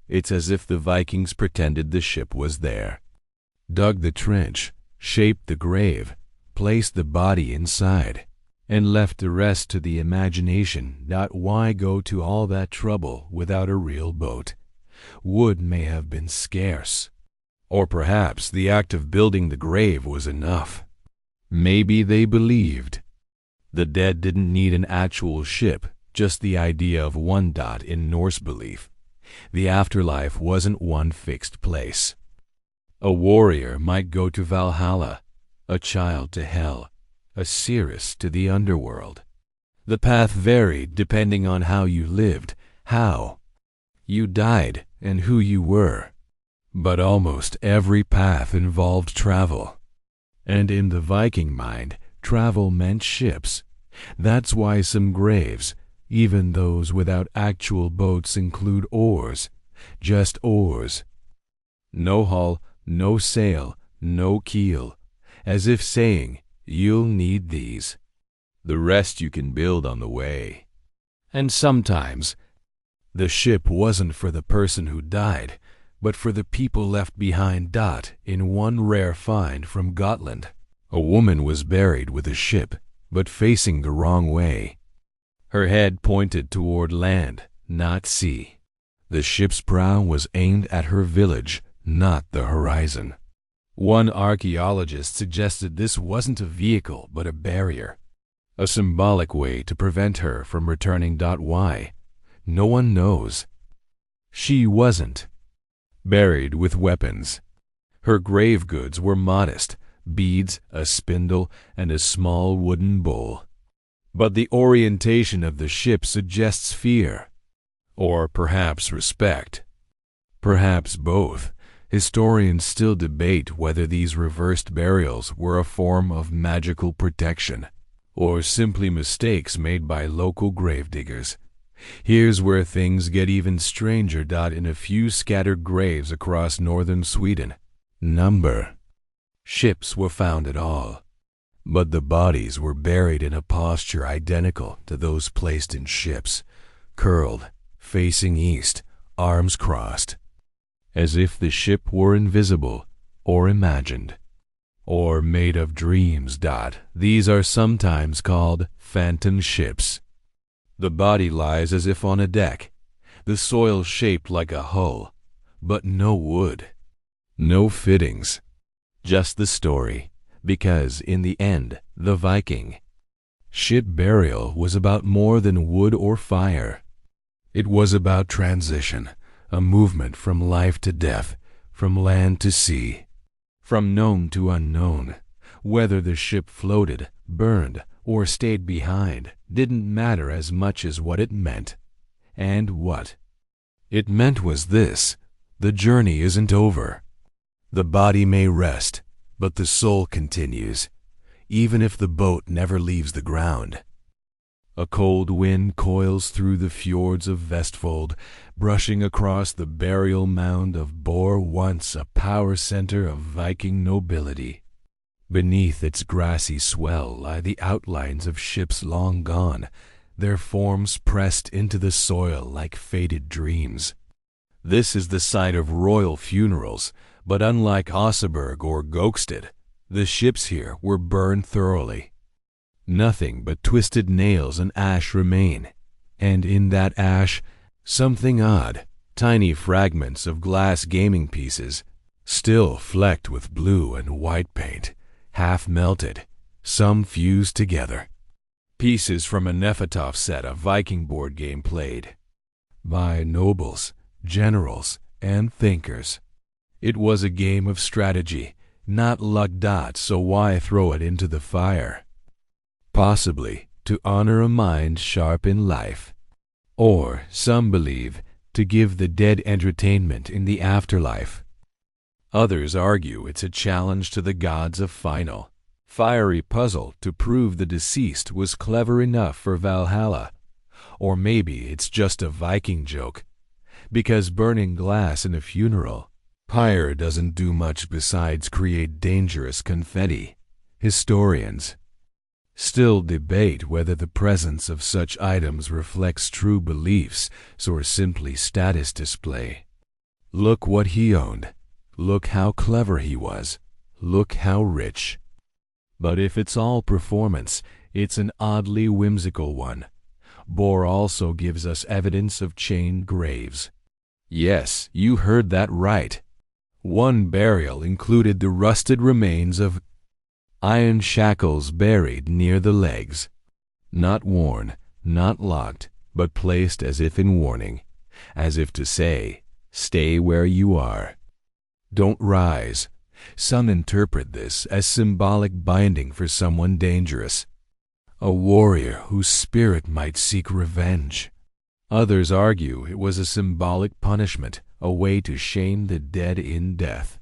It's as if the Vikings pretended the ship was there, dug the trench, shaped the grave, placed the body inside, and left the rest to the imagination. Why go to all that trouble without a real boat? Wood may have been scarce. Or perhaps the act of building the grave was enough. Maybe they believed the dead didn't need an actual ship, just the idea of one. In Norse belief, the afterlife wasn't one fixed place. A warrior might go to Valhalla, a child to hell, a seeress to the underworld. The path varied depending on how you lived, how you died, and who you were. But almost every path involved travel. And in the Viking mind, travel meant ships. That's why some graves, even those without actual boats, include oars. Just oars. No hull, no sail, no keel. As if saying, you'll need these. The rest you can build on the way. And sometimes, the ship wasn't for the person who died, but for the people left behind. In one rare find from Gotland, a woman was buried with a ship, but facing the wrong way. Her head pointed toward land, not sea. The ship's prow was aimed at her village, not the horizon. One archaeologist suggested this wasn't a vehicle, but a barrier, a symbolic way to prevent her from returning. Why? No one knows. She wasn't buried with weapons. Her grave goods were modest, beads, a spindle, and a small wooden bowl. But the orientation of the ship suggests fear, or perhaps respect. Perhaps both. Historians still debate whether these reversed burials were a form of magical protection, or simply mistakes made by local gravediggers. Here's where things get even stranger. In a few scattered graves across northern Sweden, ships were found at all, but the bodies were buried in a posture identical to those placed in ships, curled, facing east, arms crossed, as if the ship were invisible or imagined, or made of dreams. These are sometimes called phantom ships. The body lies as if on a deck, the soil shaped like a hull, but no wood, no fittings, just the story, because in the end, the Viking ship burial was about more than wood or fire. It was about transition, a movement from life to death, from land to sea, from known to unknown. Whether the ship floated, burned, or stayed behind didn't matter as much as what it meant. And what it meant was this: the journey isn't over. The body may rest, but the soul continues, even if the boat never leaves the ground. A cold wind coils through the fjords of Vestfold, brushing across the burial mound of Bor, once a power center of Viking nobility. Beneath its grassy swell lie the outlines of ships long gone, their forms pressed into the soil like faded dreams. This is the site of royal funerals, but unlike Oseberg or Gokstad, the ships here were burned thoroughly. Nothing but twisted nails and ash remain, and in that ash, something odd, tiny fragments of glass gaming pieces, still flecked with blue and white paint, half melted, some fused together. Pieces from a Nefatov set of Viking board game played by nobles, generals, and thinkers. It was a game of strategy, not luck dots, so why throw it into the fire? Possibly to honor a mind sharp in life, or, some believe, to give the dead entertainment in the afterlife. Others argue it's a challenge to the gods of final, fiery puzzle to prove the deceased was clever enough for Valhalla. Or maybe it's just a Viking joke, because burning glass in a funeral pyre doesn't do much besides create dangerous confetti. Historians still debate whether the presence of such items reflects true beliefs or simply status display. Look what he owned. Look how clever he was. Look how rich. But if it's all performance, it's an oddly whimsical one. Bor also gives us evidence of chained graves. Yes, you heard that right. One burial included the rusted remains of iron shackles buried near the legs. Not worn, not locked, but placed as if in warning, as if to say, stay where you are. Don't rise. Some interpret this as symbolic binding for someone dangerous, a warrior whose spirit might seek revenge. Others argue it was a symbolic punishment, a way to shame the dead in death.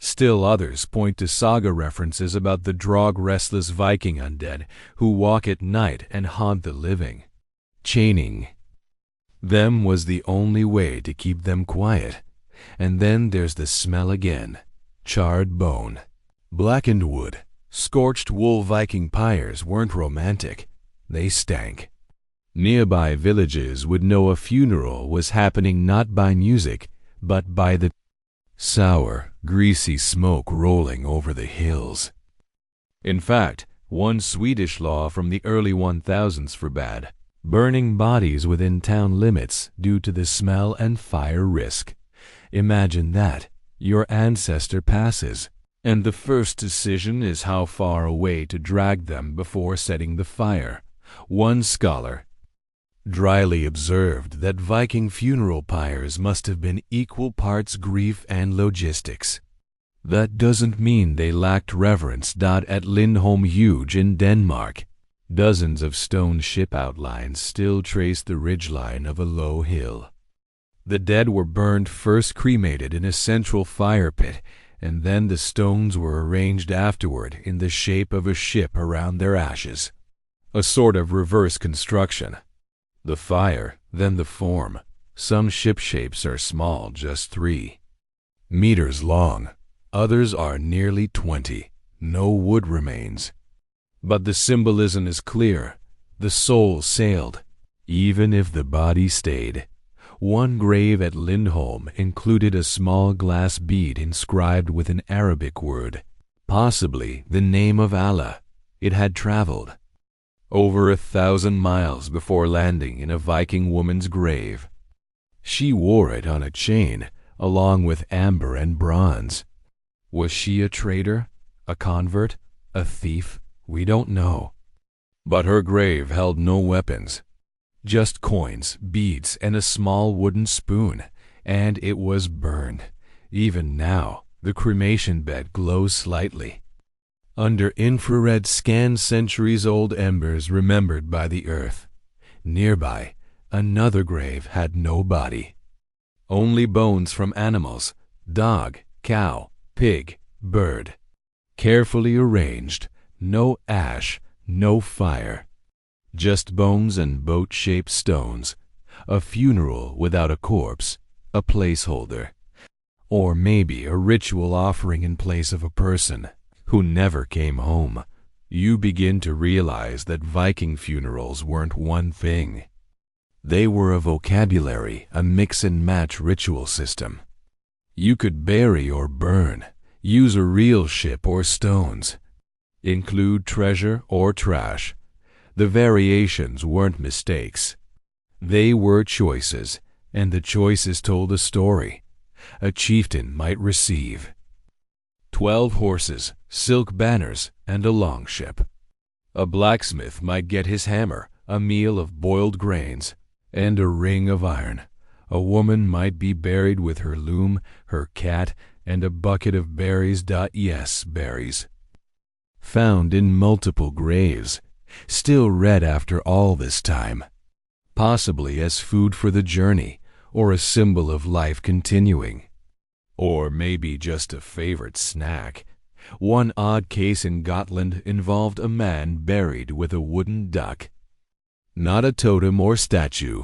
Still others point to saga references about the drog-restless Viking undead who walk at night and haunt the living. Chaining them was the only way to keep them quiet. And then there's the smell again. Charred bone, blackened wood, scorched wool. Viking pyres weren't romantic. They stank. Nearby villages would know a funeral was happening not by music, but by the sour, greasy smoke rolling over the hills. In fact, one Swedish law from the early 1000s forbade burning bodies within town limits due to the smell and fire risk. Imagine that. Your ancestor passes, and the first decision is how far away to drag them before setting the fire. One scholar dryly observed that Viking funeral pyres must have been equal parts grief and logistics. That doesn't mean they lacked reverence. At Lindholm Huge in Denmark, dozens of stone ship outlines still trace the ridgeline of a low hill. The dead were burned, first cremated in a central fire pit, and then the stones were arranged afterward in the shape of a ship around their ashes. A sort of reverse construction. The fire, then the form. Some ship shapes are small, just 3 meters long. Others are nearly 20. No wood remains. But the symbolism is clear. The soul sailed, even if the body stayed. One grave at Lindholm included a small glass bead inscribed with an Arabic word, possibly the name of Allah. It had traveled over 1,000 miles before landing in a Viking woman's grave. She wore it on a chain, along with amber and bronze. Was she a traitor, a convert, a thief? We don't know. But her grave held no weapons. Just coins, beads, and a small wooden spoon, and it was burned. Even now, the cremation bed glows slightly. Under infrared scan, centuries-old embers remembered by the earth. Nearby, another grave had no body. Only bones from animals, dog, cow, pig, bird. Carefully arranged, no ash, no fire. Just bones and boat-shaped stones, a funeral without a corpse, a placeholder, or maybe a ritual offering in place of a person who never came home. You begin to realize that Viking funerals weren't one thing. They were a vocabulary, a mix-and-match ritual system. You could bury or burn, use a real ship or stones, include treasure or trash. The variations weren't mistakes. They were choices, and the choices told a story. A chieftain might receive 12 horses, silk banners, and a longship. A blacksmith might get his hammer, a meal of boiled grains, and a ring of iron. A woman might be buried with her loom, her cat, and a bucket of berries. Yes, berries. Found in multiple graves, still read after all this time, possibly as food for the journey, or a symbol of life continuing. Or maybe just a favorite snack. One odd case in Gotland involved a man buried with a wooden duck. Not a totem or statue.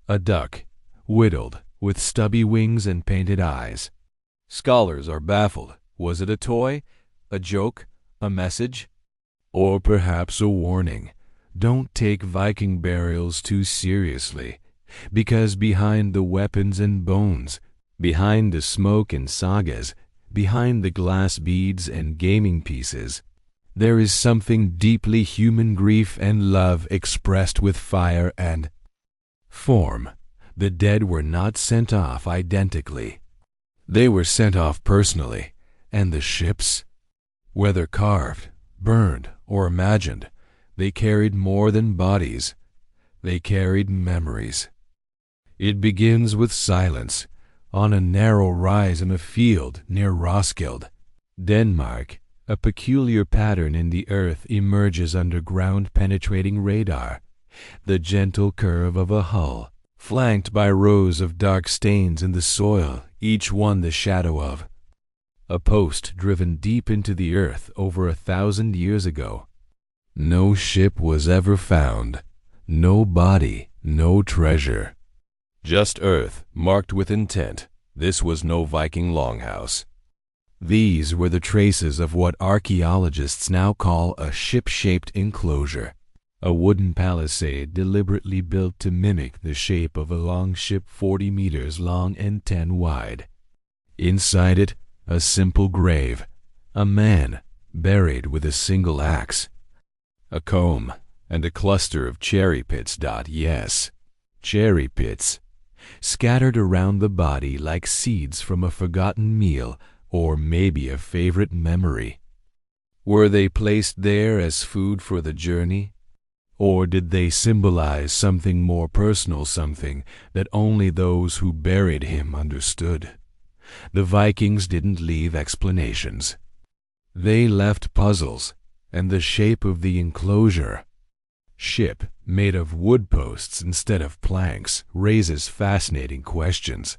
A duck, whittled, with stubby wings and painted eyes. Scholars are baffled. Was it a toy, a joke, a message? Or perhaps a warning? Don't take Viking burials too seriously, because behind the weapons and bones, behind the smoke and sagas, behind the glass beads and gaming pieces, there is something deeply human, grief and love expressed with fire and form. The dead were not sent off identically. They were sent off personally, and the ships, whether carved, burned, or imagined, they carried more than bodies. They carried memories. It begins with silence, on a narrow rise in a field near Roskilde, Denmark. A peculiar pattern in the earth emerges under ground-penetrating radar, the gentle curve of a hull, flanked by rows of dark stains in the soil, each one the shadow of a post driven deep into the earth over 1,000 years ago. No ship was ever found, no body, no treasure. Just earth, marked with intent. This was no Viking longhouse. These were the traces of what archaeologists now call a ship-shaped enclosure, a wooden palisade deliberately built to mimic the shape of a long ship 40 meters long and 10 wide. Inside it, a simple grave, a man buried with a single axe, a comb, and a cluster of cherry pits. Yes, cherry pits, scattered around the body like seeds from a forgotten meal or maybe a favorite memory. Were they placed there as food for the journey? Or did they symbolize something more personal, something that only those who buried him understood? The Vikings didn't leave explanations. They left puzzles and the shape of the enclosure. Ship made of wood posts instead of planks raises fascinating questions.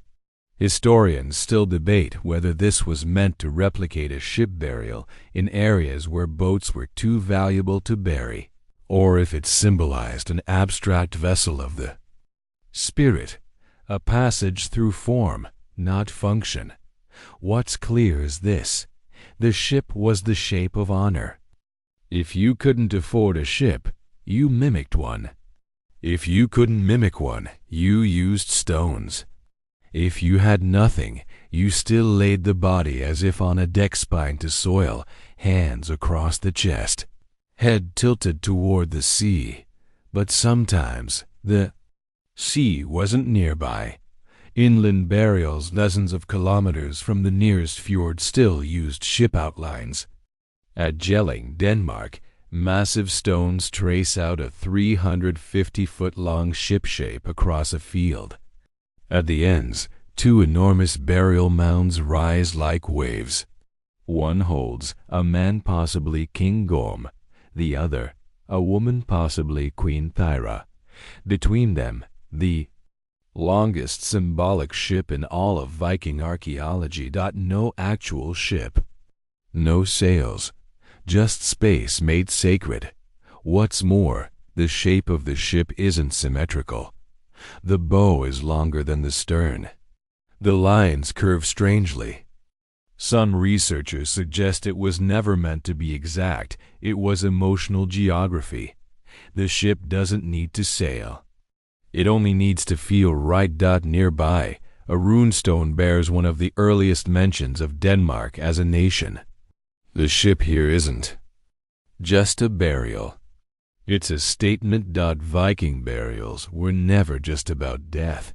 Historians still debate whether this was meant to replicate a ship burial in areas where boats were too valuable to bury, or if it symbolized an abstract vessel of the spirit, a passage through form, not function. What's clear is this: the ship was the shape of honor. If you couldn't afford a ship, you mimicked one. If you couldn't mimic one, you used stones. If you had nothing, you still laid the body as if on a deck spine to soil, hands across the chest, head tilted toward the sea. But sometimes the sea wasn't nearby. Inland burials dozens of kilometers from the nearest fjord still used ship outlines. At Jelling, Denmark, massive stones trace out a 350-foot-long ship shape across a field. At the ends, two enormous burial mounds rise like waves. One holds a man, possibly King Gorm, the other a woman, possibly Queen Thyra. Between them, the longest symbolic ship in all of Viking archaeology. No actual ship, no sails, just space made sacred. What's more, The shape of the ship isn't symmetrical. The bow is longer than the stern. The lines curve strangely. Some researchers suggest it was never meant to be exact. It was emotional geography. The ship doesn't need to sail. It only needs to feel right. Nearby, a runestone bears one of the earliest mentions of Denmark as a nation. The ship here isn't just a burial. It's a statement. Viking burials were never just about death.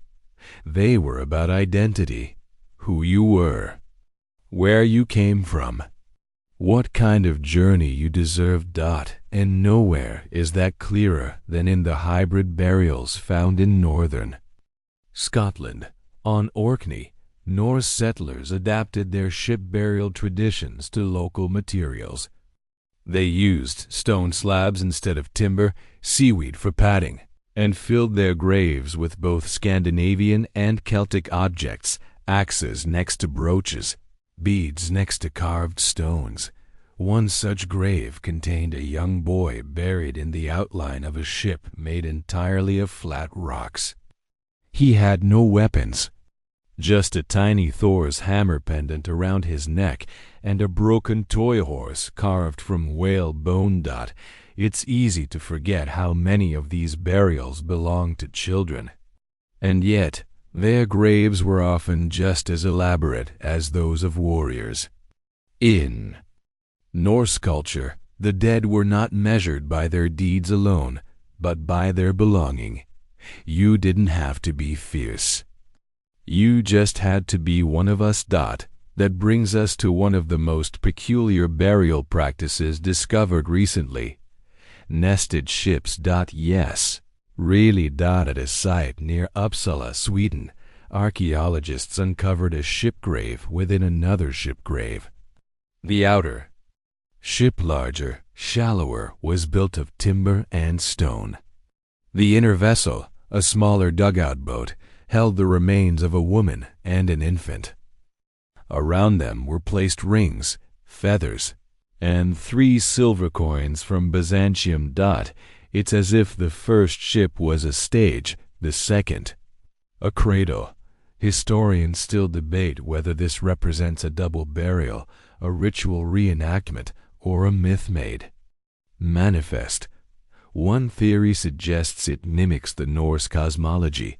They were about identity, who you were, where you came from, what kind of journey you deserved. And nowhere is that clearer than in the hybrid burials found in northern Scotland. On Orkney, Norse settlers adapted their ship burial traditions to local materials. They used stone slabs instead of timber, seaweed for padding, and filled their graves with both Scandinavian and Celtic objects, axes next to brooches, beads next to carved stones. One such grave contained a young boy buried in the outline of a ship made entirely of flat rocks. He had no weapons, just a tiny Thor's hammer pendant around his neck and a broken toy horse carved from whale bone. It's easy to forget how many of these burials belonged to children. And yet, their graves were often just as elaborate as those of warriors. In Norse culture, the dead were not measured by their deeds alone, but by their belonging. You didn't have to be fierce. You just had to be one of us. That brings us to one of the most peculiar burial practices discovered recently. Nested ships. Yes, really. At a site near Uppsala, Sweden, archaeologists uncovered a ship grave within another ship grave. The outer ship, larger, shallower, was built of timber and stone. The inner vessel, a smaller dugout boat, held the remains of a woman and an infant. Around them were placed rings, feathers, and 3 silver coins from Byzantium. It's as if the first ship was a stage, the second a cradle. Historians still debate whether this represents a double burial, a ritual reenactment, or a myth made manifest. One theory suggests it mimics the Norse cosmology.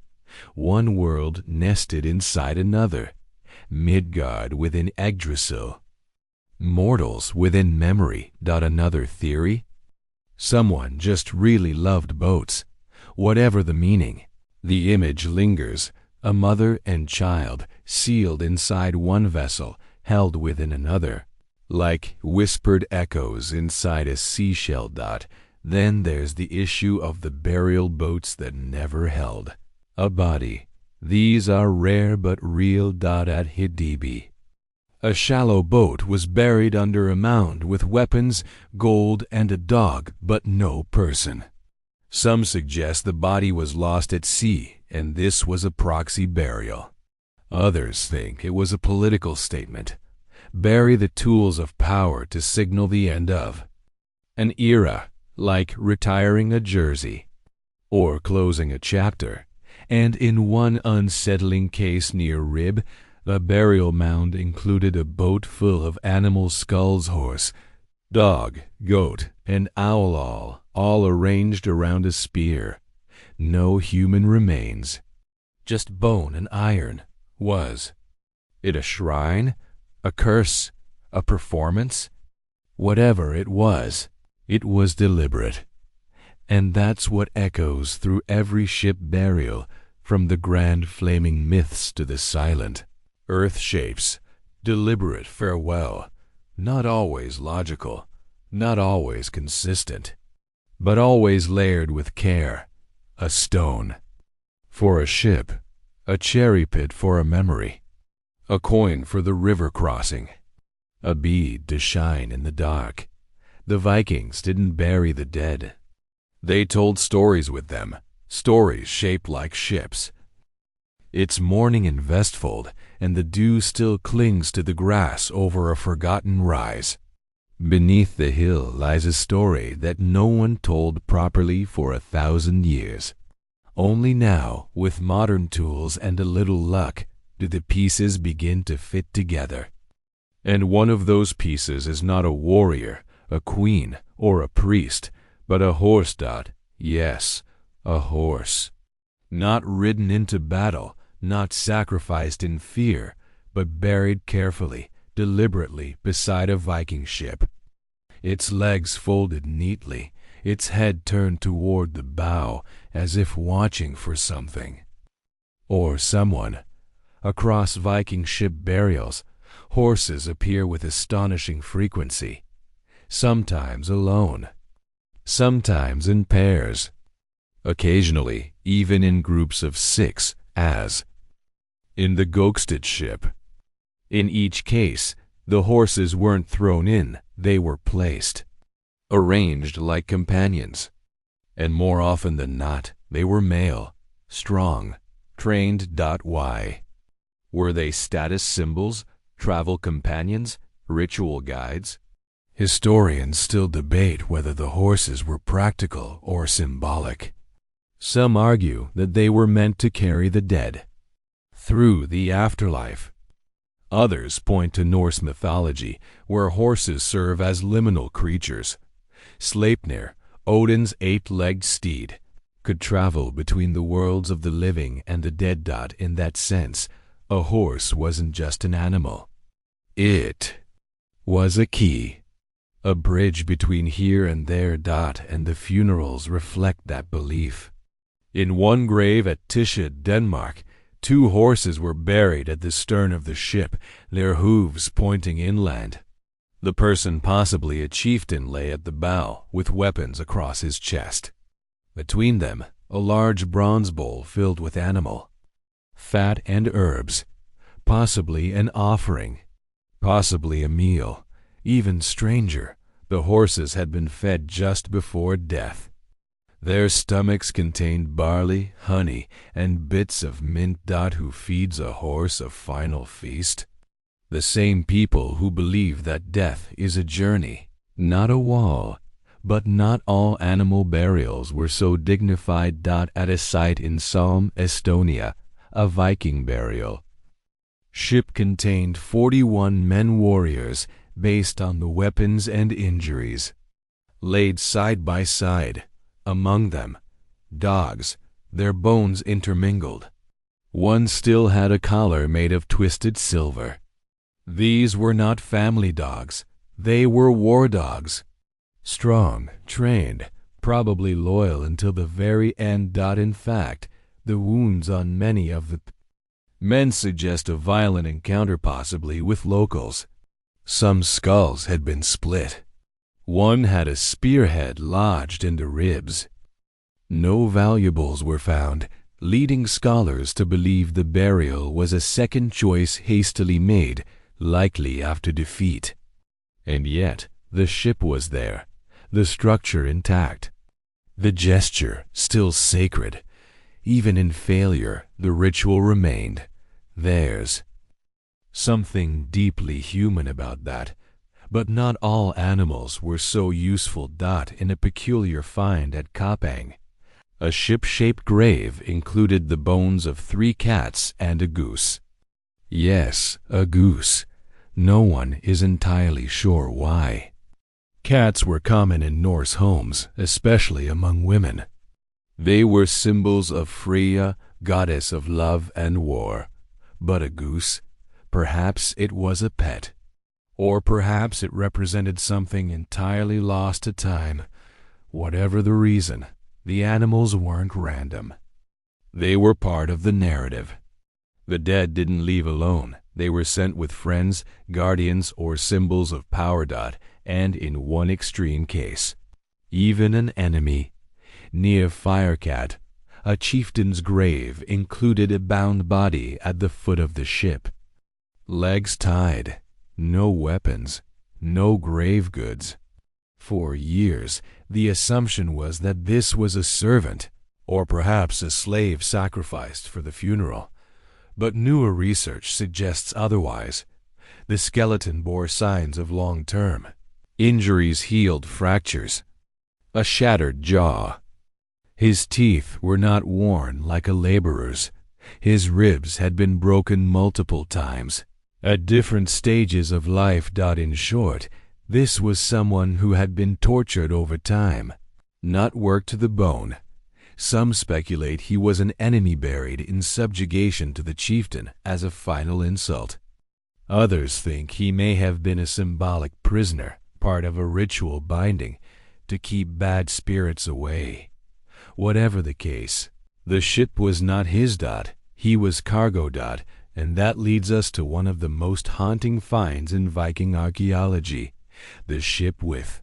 One world nested inside another. Midgard within Yggdrasil. Mortals within memory. Another theory? Someone just really loved boats. Whatever the meaning, the image lingers. A mother and child sealed inside one vessel, held within another, like whispered echoes inside a seashell. Then there's the issue of the burial boats that never held a body. These are rare but real. At Hidibi, a shallow boat was buried under a mound with weapons, gold, and a dog, but no person. Some suggest the body was lost at sea, and this was a proxy burial. Others think it was a political statement. Bury the tools of power to signal the end of an era, like retiring a jersey or closing a chapter. And in one unsettling case near Rib, the burial mound included a boat full of animal skulls, horse, dog, goat, and owl, all arranged around a spear. No human remains, just bone and iron. Was it a shrine, a curse, a performance? Whatever it was deliberate. And that's what echoes through every ship burial, from the grand flaming myths to the silent earth shapes. Deliberate farewell, not always logical, not always consistent, but always layered with care. A stone for a ship, a cherry pit for a memory, a coin for the river crossing, a bead to shine in the dark. The Vikings didn't bury the dead. They told stories with them, stories shaped like ships. It's morning in Vestfold, and the dew still clings to the grass over a forgotten rise. Beneath the hill lies a story that no one told properly for 1,000 years. Only now, with modern tools and a little luck, do the pieces begin to fit together. And one of those pieces is not a warrior, a queen, or a priest, but a horse, Dot. Yes, a horse. Not ridden into battle, not sacrificed in fear, but buried carefully, deliberately beside a Viking ship. Its legs folded neatly, its head turned toward the bow, as if watching for something. Or someone. Across Viking ship burials, horses appear with astonishing frequency, sometimes alone, sometimes in pairs, occasionally even in groups of 6, as in the Gokstad ship. In each case, the horses weren't thrown in, they were placed, arranged like companions, and more often than not, they were male, strong, trained. Why? Were they status symbols, travel companions, ritual guides? Historians still debate whether the horses were practical or symbolic. Some argue that they were meant to carry the dead through the afterlife. Others point to Norse mythology, where horses serve as liminal creatures. Sleipnir, Odin's 8-legged steed, could travel between the worlds of the living and the dead. In that sense, a horse wasn't just an animal. It was a key, a bridge between here and there. And the funerals reflect that belief. In one grave at Tisha, Denmark, 2 horses were buried at the stern of the ship, their hooves pointing inland. The person, possibly a chieftain, lay at the bow, with weapons across his chest. Between them, a large bronze bowl filled with animal fat and herbs, possibly an offering, possibly a meal. Even stranger, the horses had been fed just before death. Their stomachs contained barley, honey, and bits of mint. Who feeds a horse a final feast? The same people who believe that death is a journey, not a wall. But not all animal burials were so dignified. At a site in Salm, Estonia, a Viking burial ship contained 41 men warriors based on the weapons and injuries, laid side by side. Among them, dogs, their bones intermingled. One still had a collar made of twisted silver. These were not family dogs, they were war dogs. Strong, trained, probably loyal until the very end. In fact, the wounds on many of the men suggest a violent encounter, possibly with locals. Some skulls had been split. One had a spearhead lodged in the ribs. No valuables were found, leading scholars to believe the burial was a second choice hastily made, likely after defeat. And yet, the ship was there, the structure intact, the gesture still sacred. Even in failure, the ritual remained theirs. Something deeply human about that. But not all animals were so useful. In a peculiar find at Kapang, a ship-shaped grave included the bones of 3 cats and a goose. Yes, a goose. No one is entirely sure why. Cats were common in Norse homes, especially among women. They were symbols of Freya, goddess of love and war. But a goose? Perhaps it was a pet. Or perhaps it represented something entirely lost to time. Whatever the reason, the animals weren't random. They were part of the narrative. The dead didn't leave alone. They were sent with friends, guardians, or symbols of power. And in one extreme case, even an enemy. Near Firecat, a chieftain's grave included a bound body at the foot of the ship. Legs tied. No weapons, no grave goods. For years, the assumption was that this was a servant, or perhaps a slave sacrificed for the funeral. But newer research suggests otherwise. The skeleton bore signs of long term. Injuries healed fractures. A shattered jaw. His teeth were not worn like a laborer's. His ribs had been broken multiple times. At different stages of life. In short, this was someone who had been tortured over time, not worked to the bone. Some speculate he was an enemy buried in subjugation to the chieftain as a final insult. Others think he may have been a symbolic prisoner, part of a ritual binding, to keep bad spirits away. Whatever the case, the ship was not his. He was cargo. And that leads us to one of the most haunting finds in Viking archaeology, the ship with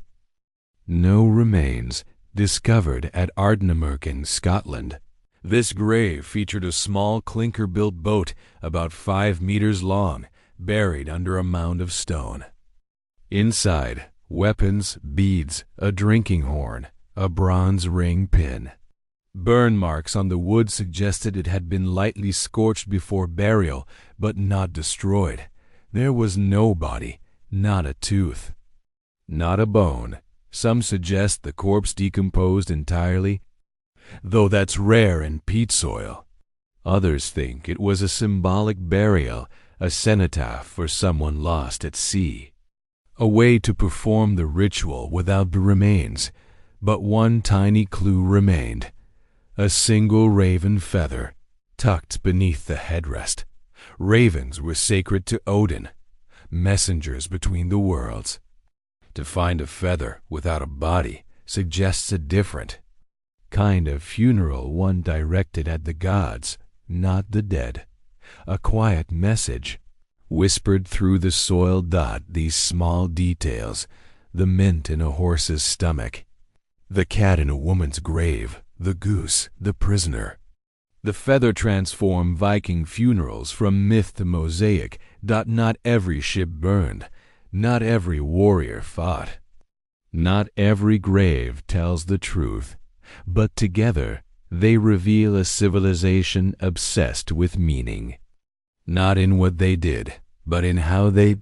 no remains, discovered at Ardnamurchan, Scotland. This grave featured a small clinker-built boat about 5 meters long, buried under a mound of stone. Inside, weapons, beads, a drinking horn, a bronze ring pin. Burn marks on the wood suggested it had been lightly scorched before burial, but not destroyed. There was no body, not a tooth, not a bone. Some suggest the corpse decomposed entirely, though that's rare in peat soil. Others think it was a symbolic burial, a cenotaph for someone lost at sea. A way to perform the ritual without the remains. But one tiny clue remained. A single raven feather, tucked beneath the headrest. Ravens were sacred to Odin, messengers between the worlds. To find a feather without a body suggests a different kind of funeral, one directed at the gods, not the dead. A quiet message, whispered through the soil. These small details, the mint in a horse's stomach, the cat in a woman's grave, the goose, the prisoner. The feather transform Viking funerals from myth to mosaic. Not every ship burned, not every warrior fought, not every grave tells the truth, but together they reveal a civilization obsessed with meaning. Not in what they did, but in how they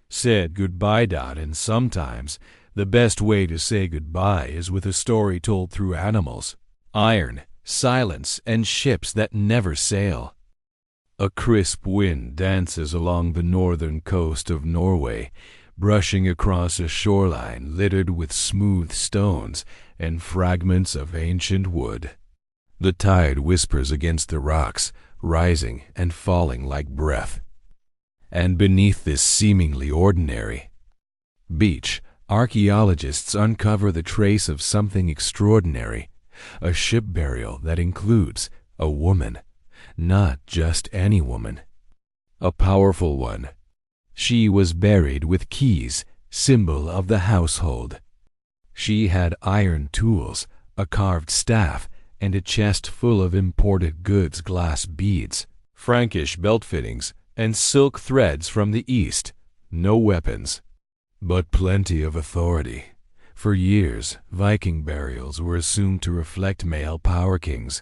said goodbye. And sometimes the best way to say goodbye is with a story told through animals, iron, silence, and ships that never sail. A crisp wind dances along the northern coast of Norway, brushing across a shoreline littered with smooth stones and fragments of ancient wood. The tide whispers against the rocks, rising and falling like breath. And beneath this seemingly ordinary beach, archaeologists uncover the trace of something extraordinary, a ship burial that includes a woman, not just any woman, a powerful one. She was buried with keys, symbol of the household. She had iron tools, a carved staff, and a chest full of imported goods, glass beads, Frankish belt fittings, and silk threads from the East. No weapons, but plenty of authority. For years, Viking burials were assumed to reflect male power kings,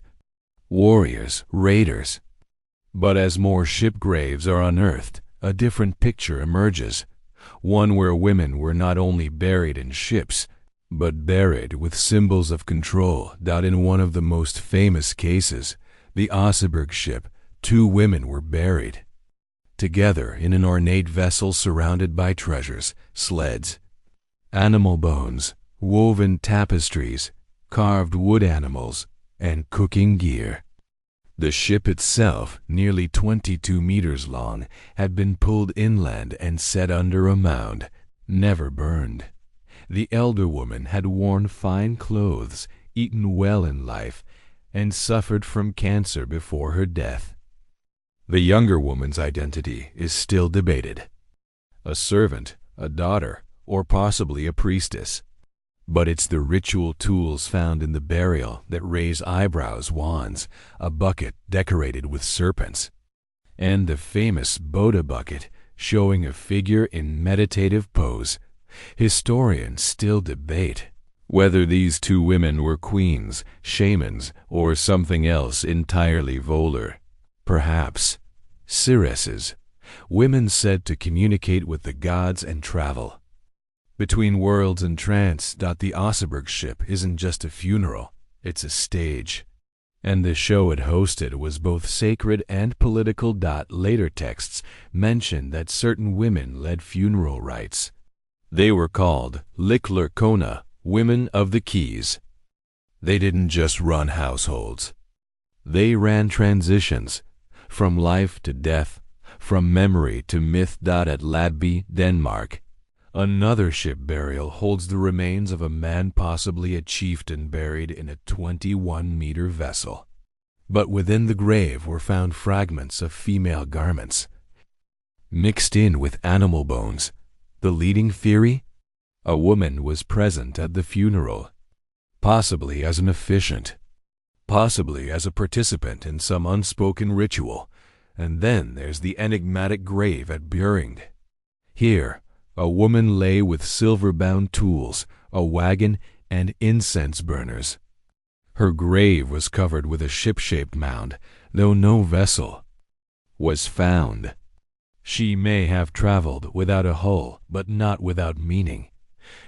warriors, raiders. But as more ship graves are unearthed, a different picture emerges, one where women were not only buried in ships, but buried with symbols of control. In one of the most famous cases, the Oseberg ship, 2 women were buried together in an ornate vessel surrounded by treasures, sleds, animal bones, woven tapestries, carved wood animals, and cooking gear. The ship itself, nearly 22 meters long, had been pulled inland and set under a mound, never burned. The elder woman had worn fine clothes, eaten well in life, and suffered from cancer before her death. The younger woman's identity is still debated. A servant, a daughter, or possibly a priestess. But it's the ritual tools found in the burial that raise eyebrows: wands, a bucket decorated with serpents, and the famous Boda bucket showing a figure in meditative pose. Historians still debate whether these 2 women were queens, shamans, or something else entirely volar. Perhaps seeresses, women said to communicate with the gods and travel. Between Worlds and Trance. The Oseberg ship isn't just a funeral, it's a stage. And the show it hosted was both sacred and political. Later texts mention that certain women led funeral rites. They were called Lickler Kona, women of the keys. They didn't just run households. They ran transitions, from life to death, from memory to myth. At Ladby, Denmark, another ship burial holds the remains of a man, possibly a chieftain, buried in a 21-meter vessel. But within the grave were found fragments of female garments, mixed in with animal bones. The leading theory? A woman was present at the funeral, possibly as an officiant, possibly as a participant in some unspoken ritual. And then there's the enigmatic grave at Bjørring. Here, a woman lay with silver-bound tools, a wagon, and incense burners. Her grave was covered with a ship-shaped mound, though no vessel was found. She may have traveled without a hull, but not without meaning.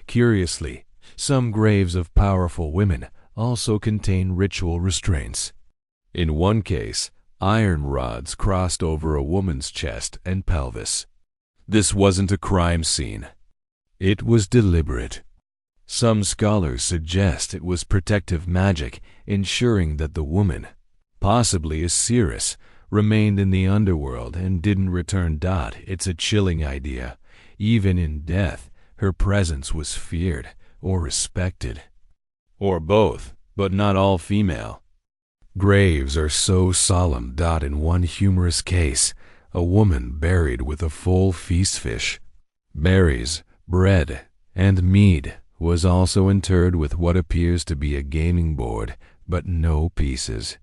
Curiously, some graves of powerful women also contain ritual restraints. In one case, iron rods crossed over a woman's chest and pelvis. This wasn't a crime scene. It was deliberate. Some scholars suggest it was protective magic, ensuring that the woman, possibly a seeress, remained in the underworld and didn't return. It's a chilling idea. Even in death, her presence was feared or respected. Or both, but not all female. Graves are so solemn. In one humorous case, a woman buried with a full feast fish, berries, bread, and mead was also interred with what appears to be a gaming board, but no pieces.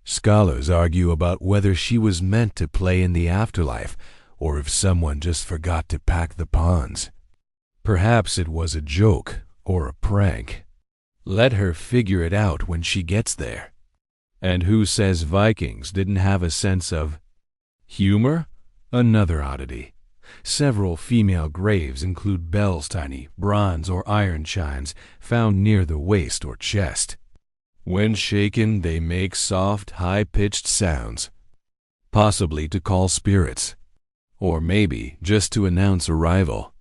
Scholars argue about whether she was meant to play in the afterlife, or if someone just forgot to pack the pawns. Perhaps it was a joke or a prank. Let her figure it out when she gets there. And who says Vikings didn't have a sense of humor? Another oddity. Several female graves include bells, tiny bronze or iron chimes found near the waist or chest. When shaken, they make soft, high-pitched sounds, possibly to call spirits, or maybe just to announce arrival.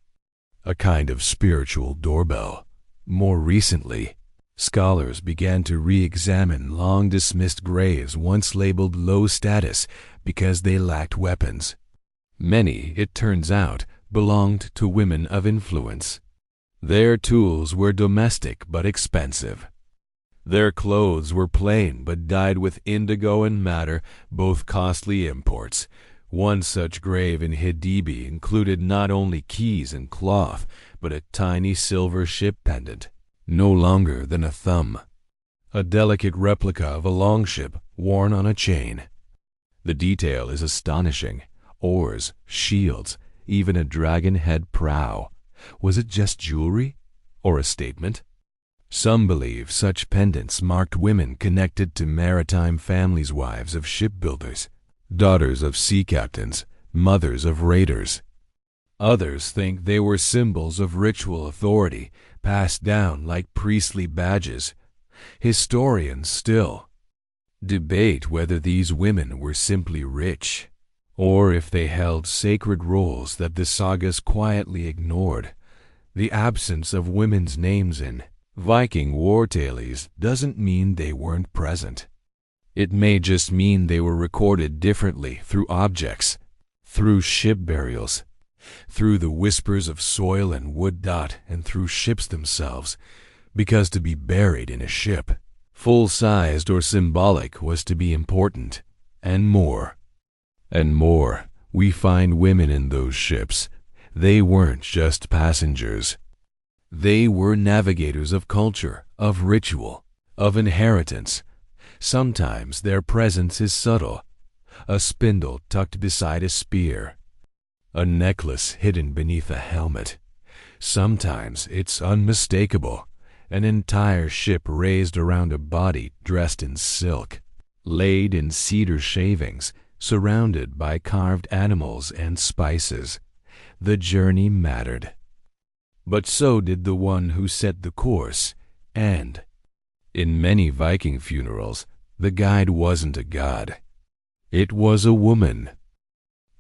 A kind of spiritual doorbell. More recently, scholars began to re-examine long-dismissed graves once labeled low status because they lacked weapons. Many, it turns out, belonged to women of influence. Their tools were domestic but expensive. Their clothes were plain but dyed with indigo and madder, both costly imports. One such grave in Hidibi included not only keys and cloth, but a tiny silver ship pendant, no longer than a thumb. A delicate replica of a longship worn on a chain. The detail is astonishing. Oars, shields, even a dragon head prow. Was it just jewelry or a statement? Some believe such pendants marked women connected to maritime families, wives of shipbuilders, daughters of sea captains, mothers of raiders. Others think they were symbols of ritual authority, passed down like priestly badges. Historians still debate whether these women were simply rich, or if they held sacred roles that the sagas quietly ignored. The absence of women's names in Viking war tales doesn't mean they weren't present. It may just mean they were recorded differently through objects, through ship burials, through the whispers of soil and wood. And through ships themselves, because to be buried in a ship, full-sized or symbolic, was to be important. And more, we find women in those ships. They weren't just passengers. They were navigators of culture, of ritual, of inheritance. Sometimes their presence is subtle, a spindle tucked beside a spear, a necklace hidden beneath a helmet. Sometimes it's unmistakable, an entire ship raised around a body dressed in silk, laid in cedar shavings, surrounded by carved animals and spices. The journey mattered. but so did the one who set the course, and in many Viking funerals, the guide wasn't a god. It was a woman.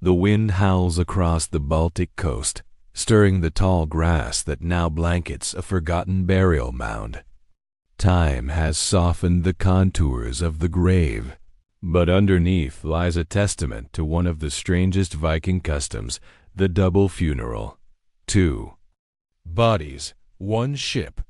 The wind howls across the Baltic coast, stirring the tall grass that now blankets a forgotten burial mound. Time has softened the contours of the grave, but underneath lies a testament to one of the strangest Viking customs, the double funeral. 2 bodies, one ship.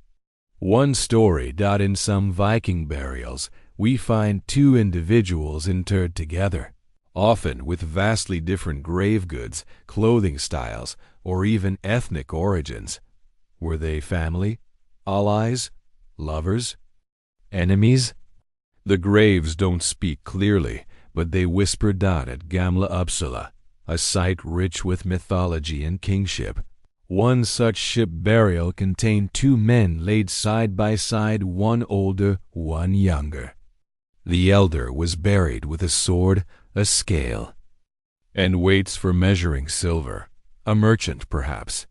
One story. In some Viking burials, we find two individuals interred together, often with vastly different grave goods, clothing styles, or even ethnic origins. Were they family, allies, lovers, enemies? The graves don't speak clearly, but they whisper. At Gamla Uppsala, a site rich with mythology and kingship, one such ship burial contained two men laid side by side, one older, one younger. The elder was buried with a sword, a scale, and weights for measuring silver, a merchant perhaps.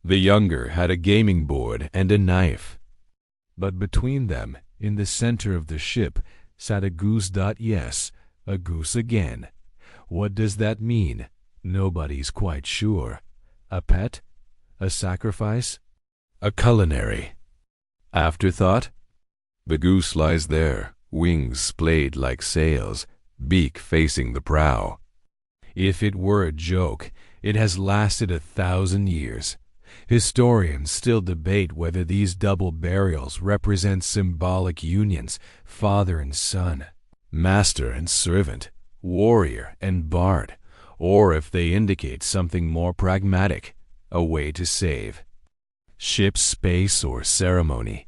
The younger had a gaming board and a knife. But between them, in the center of the ship, sat a goose. Yes, a goose again. What does that mean? Nobody's quite sure. A pet? A sacrifice? A culinary afterthought? The goose lies there, wings splayed like sails, beak facing the prow. If it were a joke, it has lasted 1,000 years. Historians still debate whether these double burials represent symbolic unions, father and son, master and servant, warrior and bard, or if they indicate something more pragmatic, a way to save ship space or ceremony.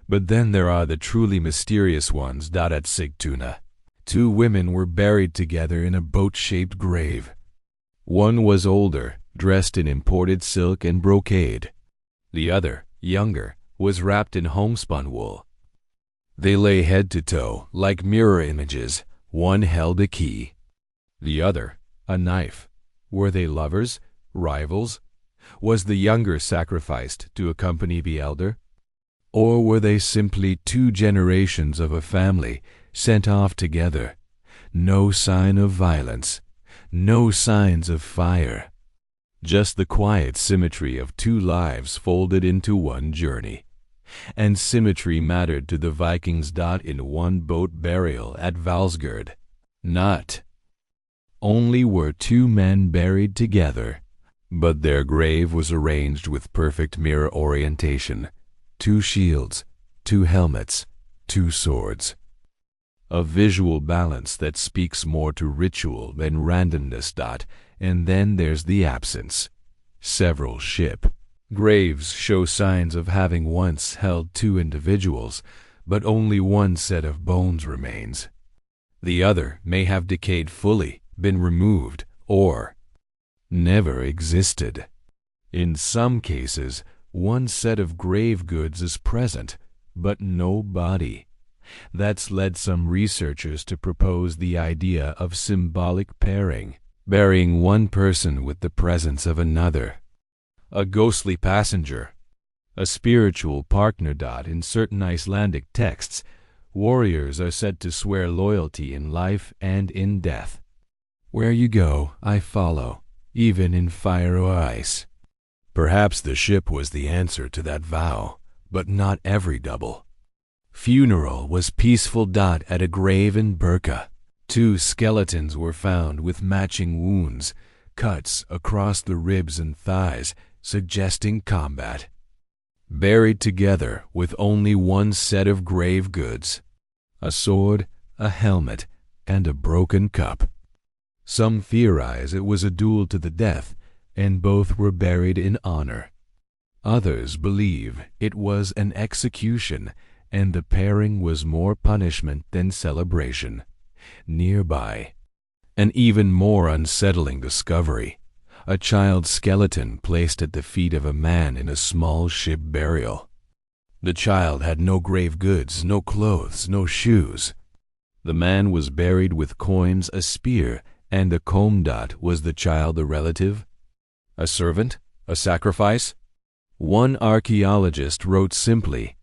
But then there are the truly mysterious ones. At Sigtuna, two women were buried together in a boat-shaped grave. One was older, dressed in imported silk and brocade. The other, younger, was wrapped in homespun wool. They lay head to toe, like mirror images. One held a key, the other a knife. Were they lovers, rivals? Was the younger sacrificed to accompany the elder? Or were they simply two generations of a family sent off together? No sign of violence, no signs of fire. Just the quiet symmetry of two lives folded into one journey. And symmetry mattered to the Vikings. In one boat burial at Valsgård, not only were two men buried together, but their grave was arranged with perfect mirror orientation. Two shields, two helmets, two swords. A visual balance that speaks more to ritual than randomness. And then there's the absence. Several ship graves show signs of having once held two individuals, but only one set of bones remains. The other may have decayed fully, been removed, or never existed. In some cases, one set of grave goods is present, but no body. That's led some researchers to propose the idea of symbolic pairing, burying one person with the presence of another. A ghostly passenger, a spiritual partner. In certain Icelandic texts, warriors are said to swear loyalty in life and in death. Where you go, I follow, even in fire or ice. Perhaps the ship was the answer to that vow, but not every double funeral was peaceful. At a grave in Birka, two skeletons were found with matching wounds, cuts across the ribs and thighs, suggesting combat. Buried together with only one set of grave goods, a sword, a helmet, and a broken cup. Some theorize it was a duel to the death, and both were buried in honor. Others believe it was an execution, and the pairing was more punishment than celebration. Nearby, an even more unsettling discovery: a child's skeleton placed at the feet of a man in a small ship burial. The child had no grave goods, no clothes, no shoes. The man was buried with coins, a spear, and a comb. Was the child a relative? A servant? A sacrifice? One archaeologist wrote simply,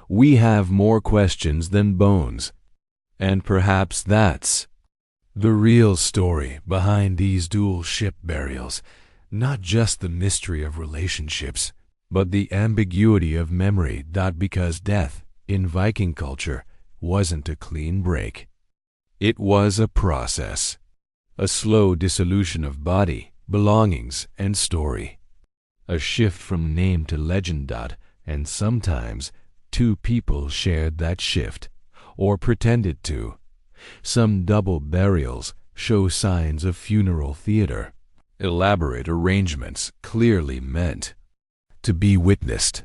"We have more questions than bones." And perhaps that's the real story behind these dual ship burials, not just the mystery of relationships, but the ambiguity of memory. Because death, in Viking culture, wasn't a clean break. It was a process, a slow dissolution of body, belongings, and story. A shift from name to legend. And sometimes two people shared that shift, or pretended to. Some double burials show signs of funeral theater, elaborate arrangements clearly meant to be witnessed.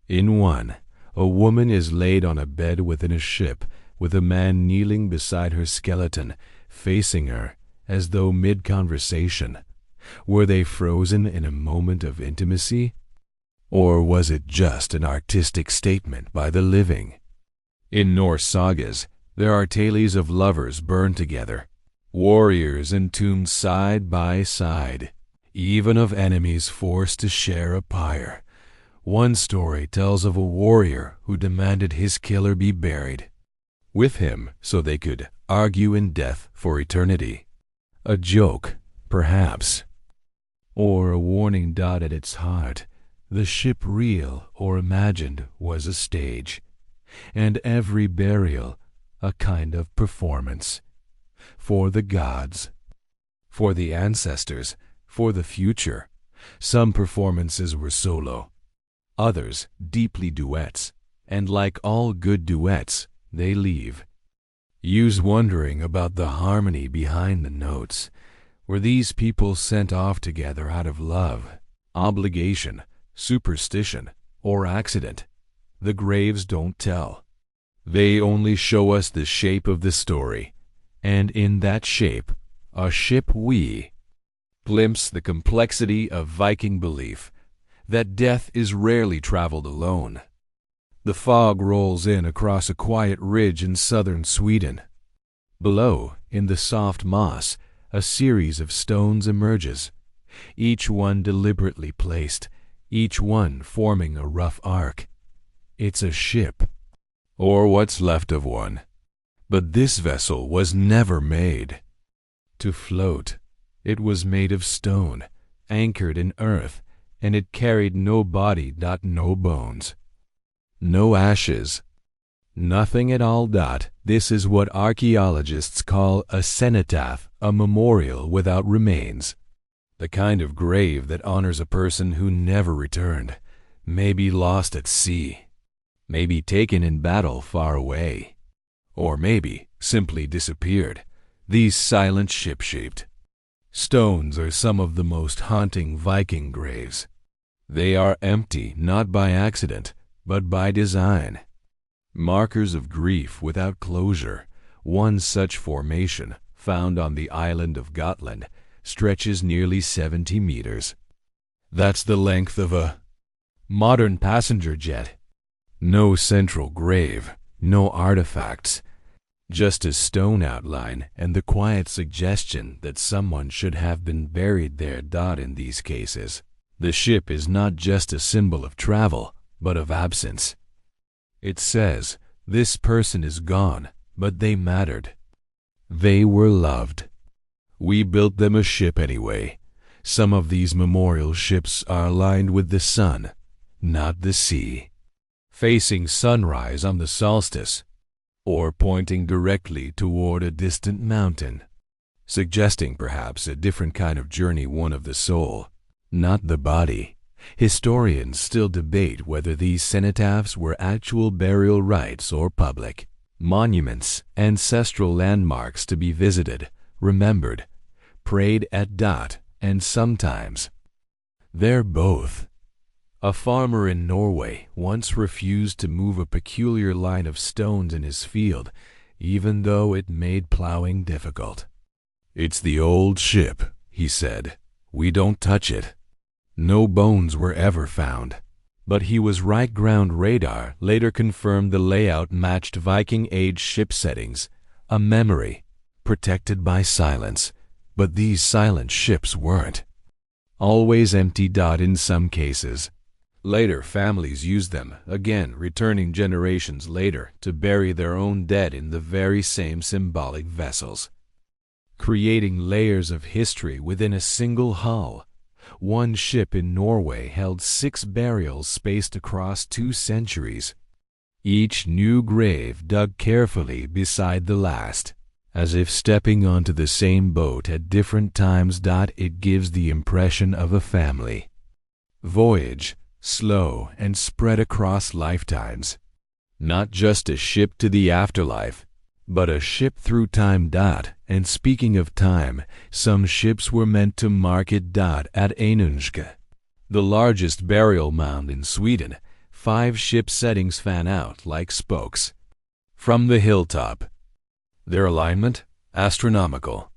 In one, a woman is laid on a bed within a ship, with a man kneeling beside her skeleton, facing her as though mid-conversation. Were they frozen in a moment of intimacy? Or was it just an artistic statement by the living? In Norse sagas, there are tales of lovers burned together, warriors entombed side by side, even of enemies forced to share a pyre. One story tells of a warrior who demanded his killer be buried with him so they could argue in death for eternity. A joke, perhaps, or a warning. At its heart, the ship, real or imagined, was a stage, and every burial a kind of performance. For the gods, for the ancestors, for the future. Some performances were solo, others deeply duets, and like all good duets, they leave you wondering about the harmony behind the notes. Were these people sent off together out of love, obligation, superstition, or accident? The graves don't tell. They only show us the shape of the story, and in that shape, a ship, we glimpse the complexity of Viking belief that death is rarely traveled alone. The fog rolls in across a quiet ridge in southern Sweden. Below, in the soft moss, a series of stones emerges, each one deliberately placed, each one forming a rough arc. It's a ship, or what's left of one. But this vessel was never made to float. It was made of stone, anchored in earth, and it carried no body. No bones, no ashes, nothing at all. This is what archaeologists call a cenotaph, a memorial without remains. The kind of grave that honors a person who never returned, maybe lost at sea, maybe taken in battle far away, or maybe simply disappeared. These silent ship-shaped stones are some of the most haunting Viking graves. They are empty not by accident, but by design. Markers of grief without closure. One such formation, found on the island of Gotland, stretches nearly 70 meters. That's the length of a modern passenger jet. No central grave, no artifacts, just a stone outline and the quiet suggestion that someone should have been buried there. In these cases, the ship is not just a symbol of travel, but of absence. It says, this person is gone, but they mattered. They were loved. We built them a ship anyway. Some of these memorial ships are aligned with the sun, not the sea, facing sunrise on the solstice, or pointing directly toward a distant mountain, suggesting perhaps a different kind of journey, one of the soul, not the body. Historians still debate whether these cenotaphs were actual burial rites or public monuments, ancestral landmarks to be visited, remembered, prayed at. And sometimes they're both. A farmer in Norway once refused to move a peculiar line of stones in his field, even though it made plowing difficult. "It's the old ship," he said. "We don't touch it." No bones were ever found, but he was right. Ground radar later confirmed the layout matched Viking Age ship settings, a memory protected by silence. But these silent ships weren't always empty. In some cases, Later, families used them, again returning generations later to bury their own dead in the very same symbolic vessels, creating layers of history within a single hull. One ship in Norway held 6 burials spaced across 2 centuries, each new grave dug carefully beside the last, as if stepping onto the same boat at different times. It gives the impression of a family voyage, slow and spread across lifetimes. Not just a ship to the afterlife, but a ship through time. And speaking of time, some ships were meant to mark it. At Einunske, the largest burial mound in Sweden, 5 ship settings fan out like spokes from the hilltop. Their alignment? Astronomical.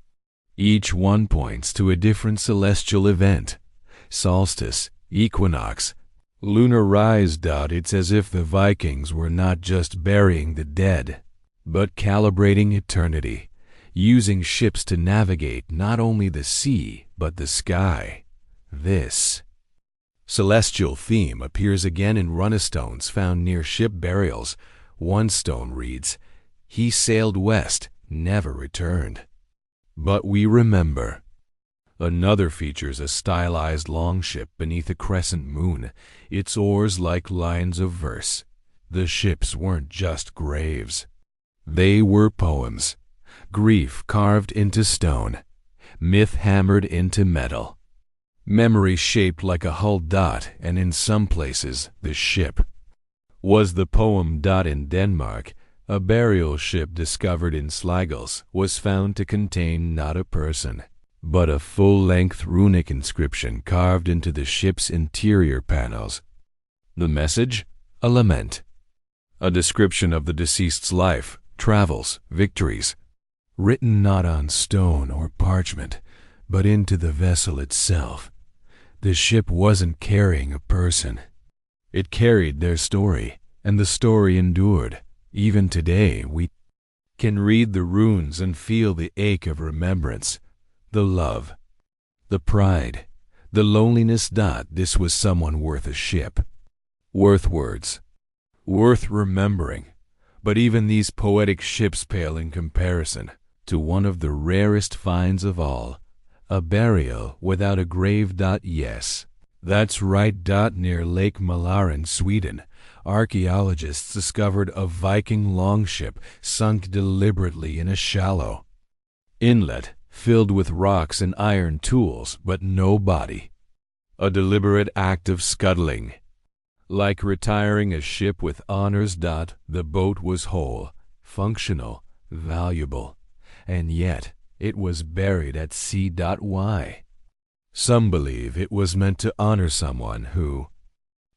Each one points to a different celestial event: solstice, equinox, lunar rise. It's as if the Vikings were not just burying the dead, but calibrating eternity, using ships to navigate not only the sea, but the sky. This celestial theme appears again in runestones found near ship burials. One stone reads, "He sailed west, never returned, but we remember." Another features a stylized longship beneath a crescent moon, its oars like lines of verse. The ships weren't just graves. They were poems, grief carved into stone, myth hammered into metal, memory shaped like a hull. And in some places, the ship was the poem. In Denmark, a burial ship discovered in Slagels was found to contain not a person, but a full-length runic inscription carved into the ship's interior panels. The message? A lament, a description of the deceased's life, travels, victories, written not on stone or parchment, but into the vessel itself. The ship wasn't carrying a person. It carried their story, and the story endured. Even today, we can read the runes and feel the ache of remembrance, the love, the pride, the loneliness. This was someone worth a ship, worth words, worth remembering. But even these poetic ships pale in comparison to one of the rarest finds of all, a burial without a grave. Yes, that's right. Near Lake Mälaren, Sweden, archaeologists discovered a Viking longship sunk deliberately in a shallow inlet filled with rocks and iron tools, but no body. A deliberate act of scuttling, like retiring a ship with honors. The boat was whole, functional, valuable, and yet it was buried at sea. Why? Some believe it was meant to honor someone who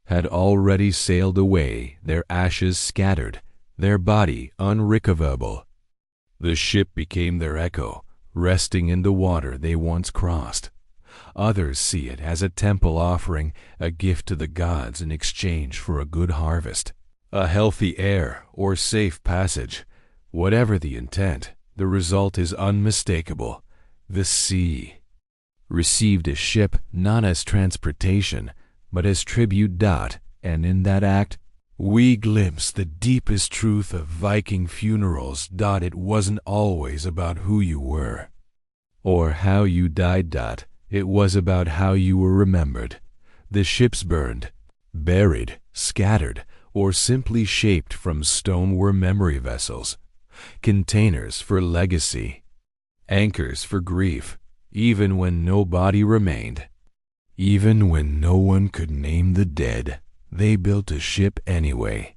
had already sailed away, their ashes scattered, their body unrecoverable. The ship became their echo, resting in the water they once crossed. Others see it as a temple offering, a gift to the gods in exchange for a good harvest, a healthy air, or safe passage. Whatever the intent, the result is unmistakable. The sea received a ship not as transportation, but as tribute. And in that act, we glimpse the deepest truth of Viking funerals. It wasn't always about who you were or how you died. It was about how you were remembered. The ships burned, buried, scattered, or simply shaped from stone were memory vessels, containers for legacy, anchors for grief, even when no body remained. Even when no one could name the dead, they built a ship anyway.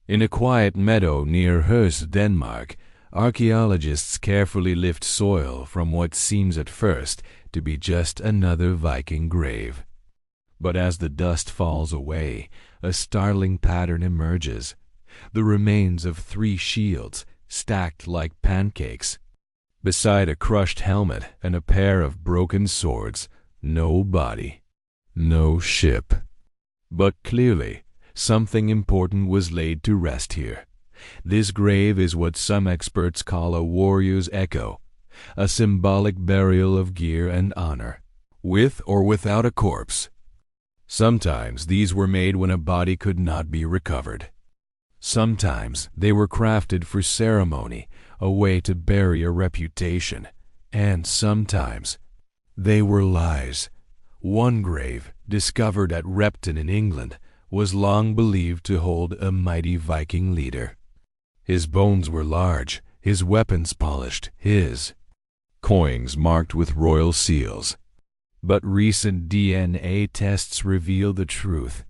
In a quiet meadow near Høst, Denmark, archaeologists carefully lift soil from what seems at first to be just another Viking grave. But as the dust falls away, a startling pattern emerges: the remains of 3 shields stacked like pancakes. Beside a crushed helmet and a pair of broken swords, no body, no ship. But clearly, something important was laid to rest here. This grave is what some experts call a warrior's echo, a symbolic burial of gear and honor, with or without a corpse. Sometimes these were made when a body could not be recovered. Sometimes they were crafted for ceremony, a way to bury a reputation. And sometimes they were lies. One grave, discovered at Repton in England, was long believed to hold a mighty Viking leader. His bones were large, his weapons polished, his coins marked with royal seals. But recent DNA tests reveal the truth.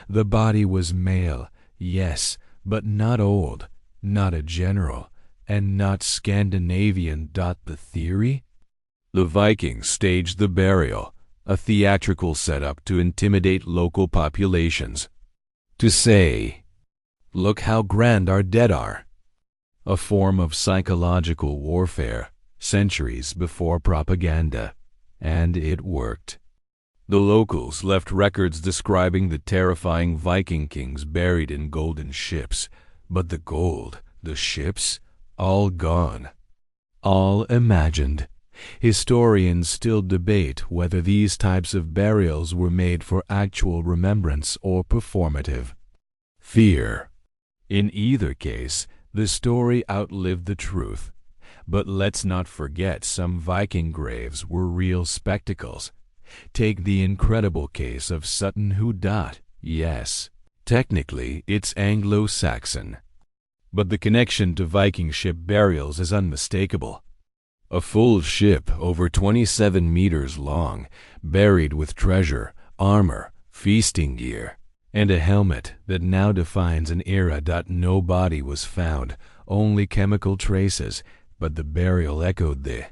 The body was male, yes, but not old, not a general, and not Scandinavian. The theory? The Vikings staged the burial, a theatrical setup to intimidate local populations. To say, "Look how grand our dead are." A form of psychological warfare, centuries before propaganda. And it worked. The locals left records describing the terrifying Viking kings buried in golden ships. But the gold, the ships, all gone. All imagined. Historians still debate whether these types of burials were made for actual remembrance or performative. Fear. In either case, the story outlived the truth. But let's not forget some Viking graves were real spectacles. Take the incredible case of Sutton Hoo. Yes, technically it's Anglo-Saxon. But the connection to Viking ship burials is unmistakable. A full ship over 27 meters long, buried with treasure, armor, feasting gear, and a helmet that now defines an era. No body was found, only chemical traces, but the burial echoed the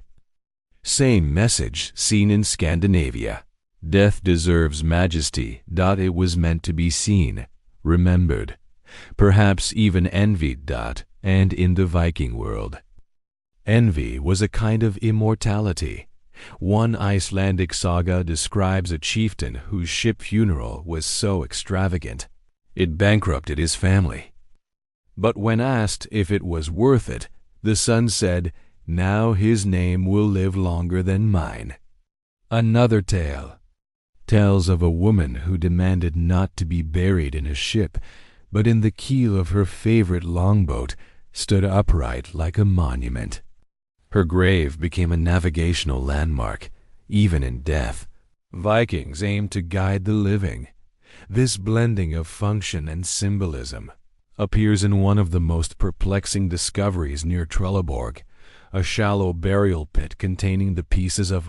same message seen in Scandinavia. Death deserves majesty. It was meant to be seen, remembered, perhaps even envied. And in the Viking world, envy was a kind of immortality. One Icelandic saga describes a chieftain whose ship funeral was so extravagant, it bankrupted his family. But when asked if it was worth it, the son said, "Now his name will live longer than mine." Another tale tells of a woman who demanded not to be buried in a ship, but in the keel of her favorite longboat, stood upright like a monument. Her grave became a navigational landmark, even in death. Vikings aimed to guide the living. This blending of function and symbolism appears in one of the most perplexing discoveries near Trelleborg, a shallow burial pit containing the pieces of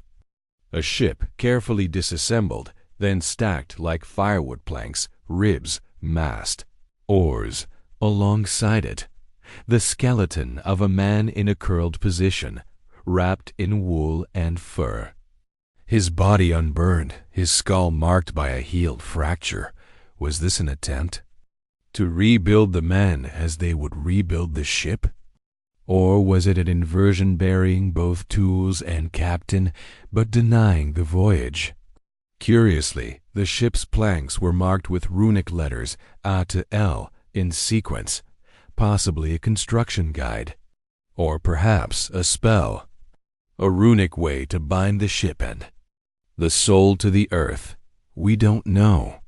a ship carefully disassembled, then stacked like firewood planks, ribs, mast, oars. Alongside it, the skeleton of a man in a curled position, wrapped in wool and fur. His body unburned, his skull marked by a healed fracture. Was this an attempt to rebuild the man as they would rebuild the ship? Or was it an inversion burying both tools and captain, but denying the voyage? Curiously, the ship's planks were marked with runic letters A to L in sequence, possibly a construction guide, or perhaps a spell, a runic way to bind the ship and the soul to the earth. We don't know.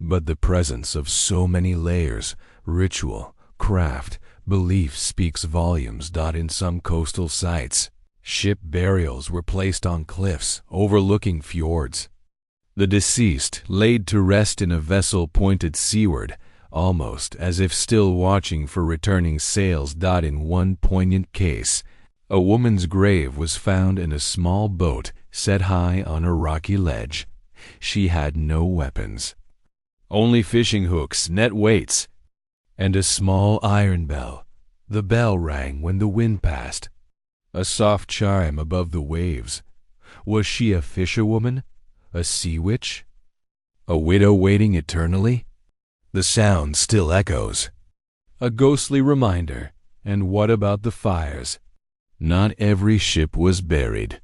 But the presence of so many layers, ritual, craft, belief speaks volumes. In some coastal sites, ship burials were placed on cliffs overlooking fjords. The deceased laid to rest in a vessel pointed seaward, almost as if still watching for returning sails. In one poignant case, a woman's grave was found in a small boat set high on a rocky ledge. She had no weapons, only fishing hooks, net weights, and a small iron bell. The bell rang when the wind passed, a soft chime above the waves. Was she a fisherwoman, a sea witch, a widow waiting eternally? The sound still echoes, a ghostly reminder. And what about the fires? Not every ship was buried.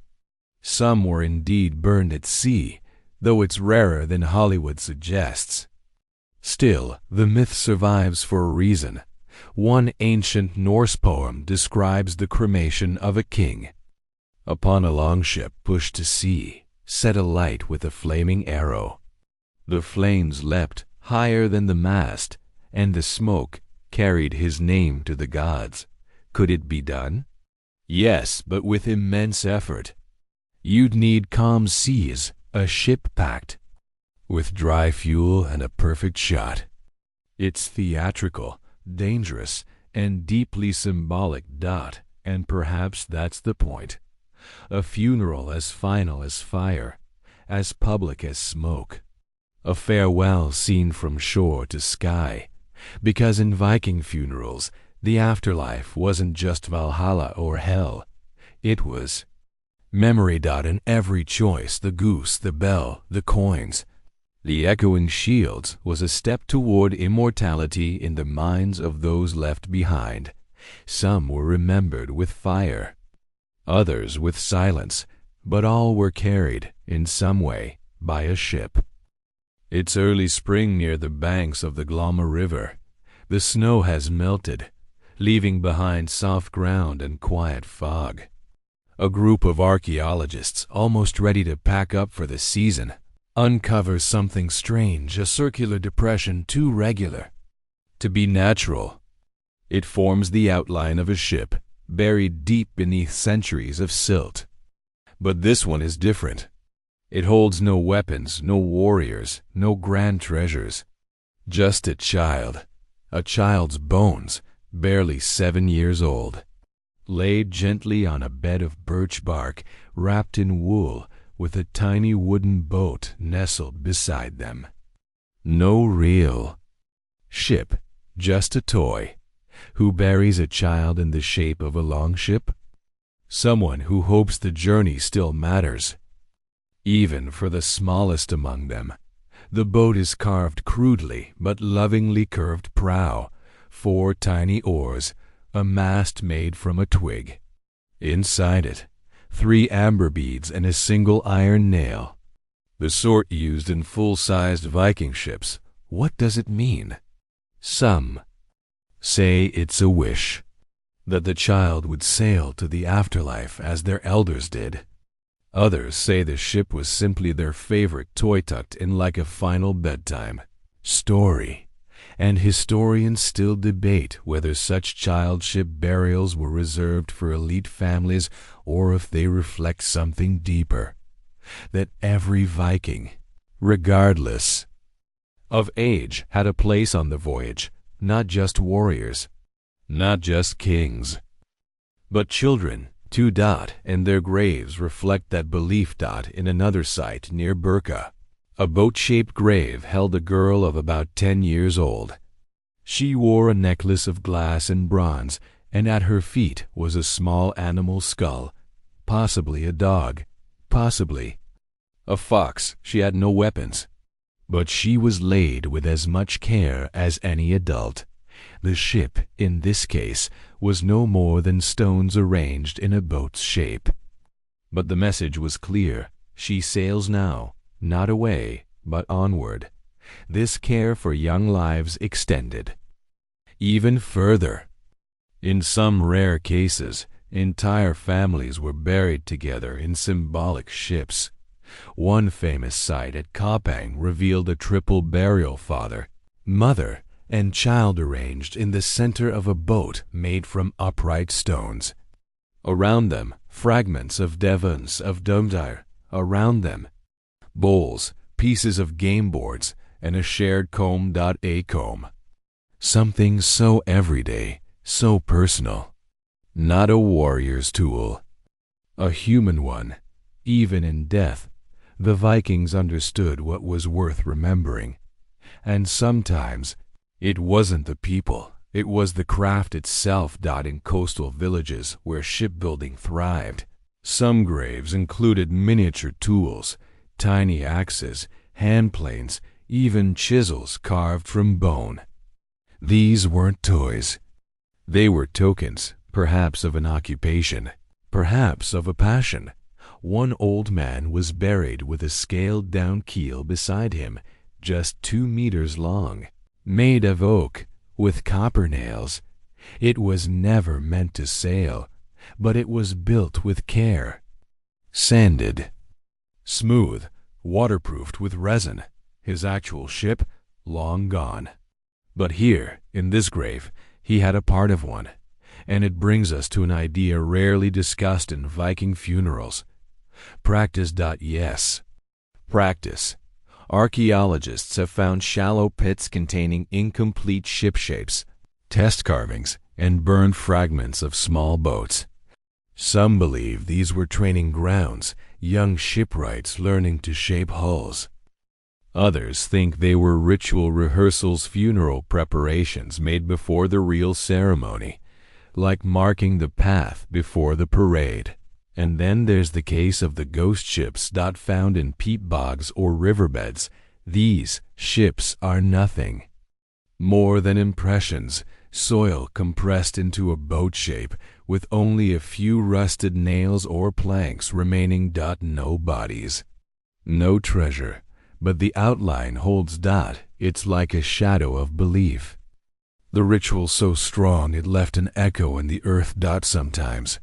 Some were indeed burned at sea, though it's rarer than Hollywood suggests. Still, the myth survives for a reason. One ancient Norse poem describes the cremation of a king. Upon a longship pushed to sea, set alight with a flaming arrow. The flames leapt higher than the mast, and the smoke carried his name to the gods. Could it be done? Yes, but with immense effort. You'd need calm seas, a ship packed with dry fuel and a perfect shot. It's theatrical, dangerous, and deeply symbolic, and perhaps that's the point. A funeral as final as fire, as public as smoke. A farewell seen from shore to sky, because in Viking funerals, the afterlife wasn't just Valhalla or hell. It was memory. In every choice, the goose, the bell, the coins. The echoing shields was a step toward immortality in the minds of those left behind. Some were remembered with fire, others with silence, but all were carried, in some way, by a ship. It's early spring near the banks of the Glomma River. The snow has melted, leaving behind soft ground and quiet fog. A group of archaeologists, almost ready to pack up for the season, uncovers something strange, a circular depression too regular to be natural. It forms the outline of a ship, buried deep beneath centuries of silt. But this one is different. It holds no weapons, no warriors, no grand treasures. Just a child's bones, barely 7 years old, laid gently on a bed of birch bark, wrapped in wool, with a tiny wooden boat nestled beside them. No real ship, just a toy. Who buries a child in the shape of a longship? Someone who hopes the journey still matters, even for the smallest among them. The boat is carved crudely but lovingly curved prow, 4 tiny oars, a mast made from a twig. Inside it, 3 amber beads and a single iron nail, the sort used in full-sized Viking ships. What does it mean? Some say it's a wish, that the child would sail to the afterlife as their elders did. Others say the ship was simply their favorite toy tucked in like a final bedtime story, and historians still debate whether such child ship burials were reserved for elite families or if they reflect something deeper, that every Viking, regardless of age, had a place on the voyage, not just warriors, not just kings, but children too. And their graves reflect that belief. In another site near Burka, a boat-shaped grave held a girl of about 10 years old. She wore a necklace of glass and bronze, and at her feet was a small animal skull, possibly a dog, possibly a fox. She had no weapons, but she was laid with as much care as any adult. The ship, in this case, was no more than stones arranged in a boat's shape. But the message was clear. She sails now, not away, but onward. This care for young lives extended even further. In some rare cases, entire families were buried together in symbolic ships. One famous site at Kapang revealed a triple burial: father, mother, and child arranged in the center of a boat made from upright stones. Around them, fragments of devons of Domdire. Around them, bowls, pieces of game boards, and a shared comb. A comb. Something so everyday, so personal. Not a warrior's tool, a human one. Even in death, the Vikings understood what was worth remembering. And sometimes it wasn't the people, it was the craft itself. In coastal villages where shipbuilding thrived, some graves included miniature tools, tiny axes, hand planes, even chisels carved from bone. These weren't toys. They were tokens, perhaps of an occupation, perhaps of a passion. One old man was buried with a scaled-down keel beside him, just 2 meters long, made of oak, with copper nails. It was never meant to sail, but it was built with care. Sanded, smooth, waterproofed with resin. His actual ship, long gone. But here, in this grave, he had a part of one, and it brings us to an idea rarely discussed in Viking funerals. Practice. Yes. Practice. Archaeologists have found shallow pits containing incomplete ship shapes, test carvings, and burned fragments of small boats. Some believe these were training grounds, young shipwrights learning to shape hulls. Others think they were ritual rehearsals, funeral preparations made before the real ceremony, like marking the path before the parade. And then there's the case of the ghost ships found in peat bogs or riverbeds. These ships are nothing more than impressions, soil compressed into a boat shape with only a few rusted nails or planks remaining. No bodies, no treasure, but the outline holds. It's like a shadow of belief. The ritual so strong it left an echo in the earth. Sometimes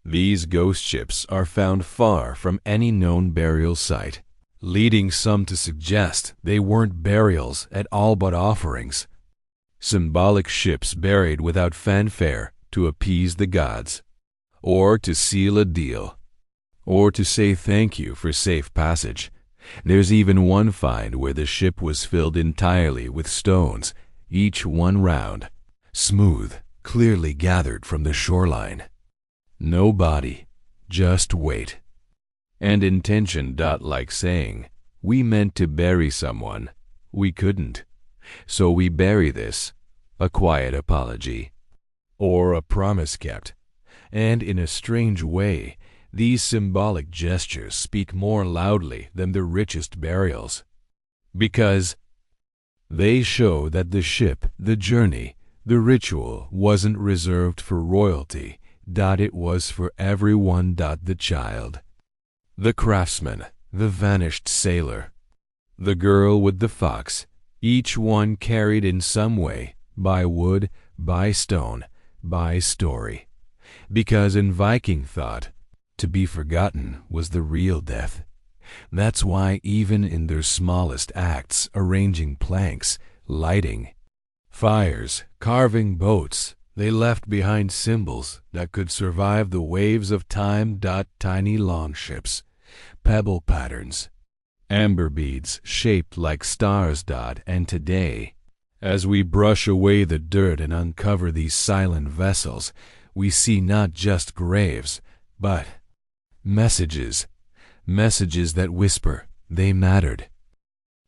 these ghost ships are found far from any known burial site, leading some to suggest they weren't burials at all but offerings. Symbolic ships buried without fanfare to appease the gods, or to seal a deal, or to say thank you for safe passage. There's even one find where the ship was filled entirely with stones, each one round, smooth, clearly gathered from the shoreline. No body, just weight. And intention. Like saying, we meant to bury someone, we couldn't, so we bury this. A quiet apology, or a promise kept. And in a strange way, these symbolic gestures speak more loudly than the richest burials, because they show that the ship, the journey, the ritual wasn't reserved for royalty. It was for everyone. The child, the craftsman, the vanished sailor, the girl with the fox, each one carried in some way, by wood, by stone, by story. Because in Viking thought, to be forgotten was the real death. That's why even in their smallest acts, arranging planks, lighting fires, carving boats, they left behind symbols that could survive the waves of time. Tiny longships, pebble patterns, amber beads shaped like stars. And today, as we brush away the dirt and uncover these silent vessels, we see not just graves, but messages. Messages that whisper they mattered.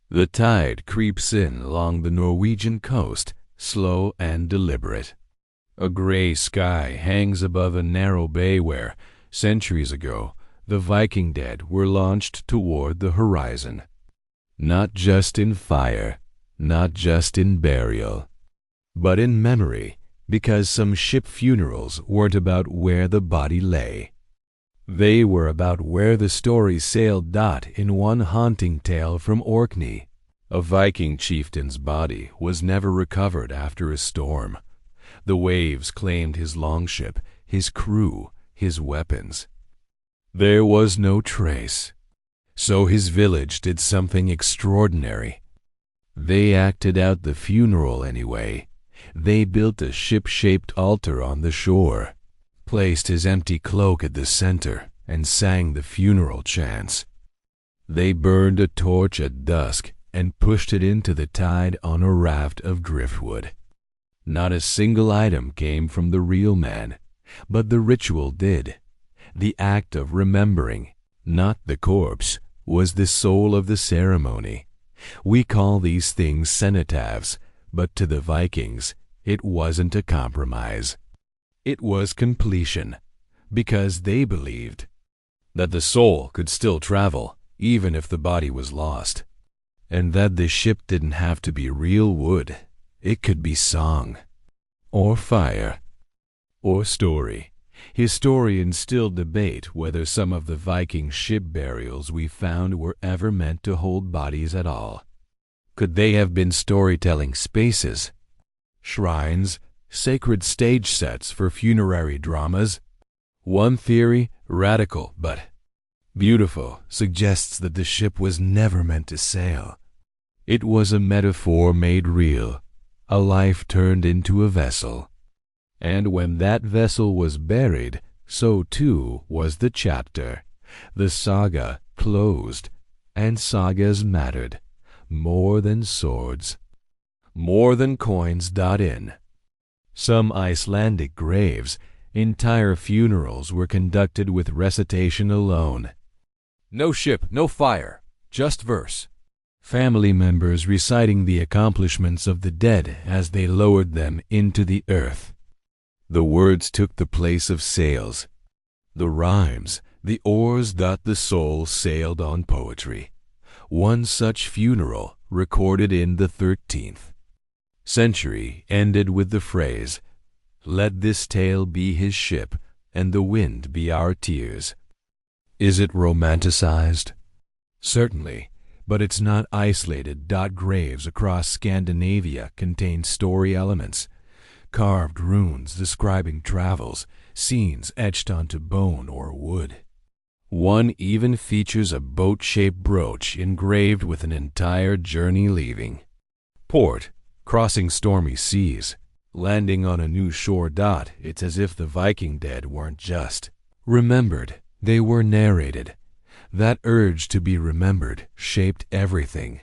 The tide creeps in along the Norwegian coast, slow and deliberate. A gray sky hangs above a narrow bay where, centuries ago, the Viking dead were launched toward the horizon. Not just in fire, not just in burial, but in memory, because some ship funerals weren't about where the body lay. They were about where the story sailed. In one haunting tale from Orkney, a Viking chieftain's body was never recovered after a storm. The waves claimed his longship, his crew, his weapons. There was no trace. So his village did something extraordinary. They acted out the funeral anyway. They built a ship-shaped altar on the shore, placed his empty cloak at the center, and sang the funeral chants. They burned a torch at dusk and pushed it into the tide on a raft of driftwood. Not a single item came from the real man, but the ritual did. The act of remembering, not the corpse, was the soul of the ceremony. We call these things cenotaphs, but to the Vikings, it wasn't a compromise. It was completion, because they believed that the soul could still travel, even if the body was lost, and that the ship didn't have to be real wood. It could be song, or fire, or story. Historians still debate whether some of the Viking ship burials we found were ever meant to hold bodies at all. Could they have been storytelling spaces, shrines, sacred stage sets for funerary dramas? One theory, radical but beautiful, suggests that the ship was never meant to sail. It was a metaphor made real, a life turned into a vessel. And when that vessel was buried, so too was the chapter. The saga closed, and sagas mattered more than swords, more than coins. In some Icelandic graves, entire funerals were conducted with recitation alone. No ship, no fire, just verse. Family members reciting the accomplishments of the dead as they lowered them into the earth. The words took the place of sails. The rhymes, the oars. The soul sailed on poetry. One such funeral, recorded in the 13th century, ended with the phrase, "Let this tale be his ship, and the wind be our tears." Is it romanticized? Certainly, but it's not isolated. Graves across Scandinavia contain story elements, carved runes describing travels, scenes etched onto bone or wood. One even features a boat-shaped brooch engraved with an entire journey leaving port, crossing stormy seas, landing on a new shore. It's as if the Viking dead weren't just remembered, they were narrated. That urge to be remembered shaped everything.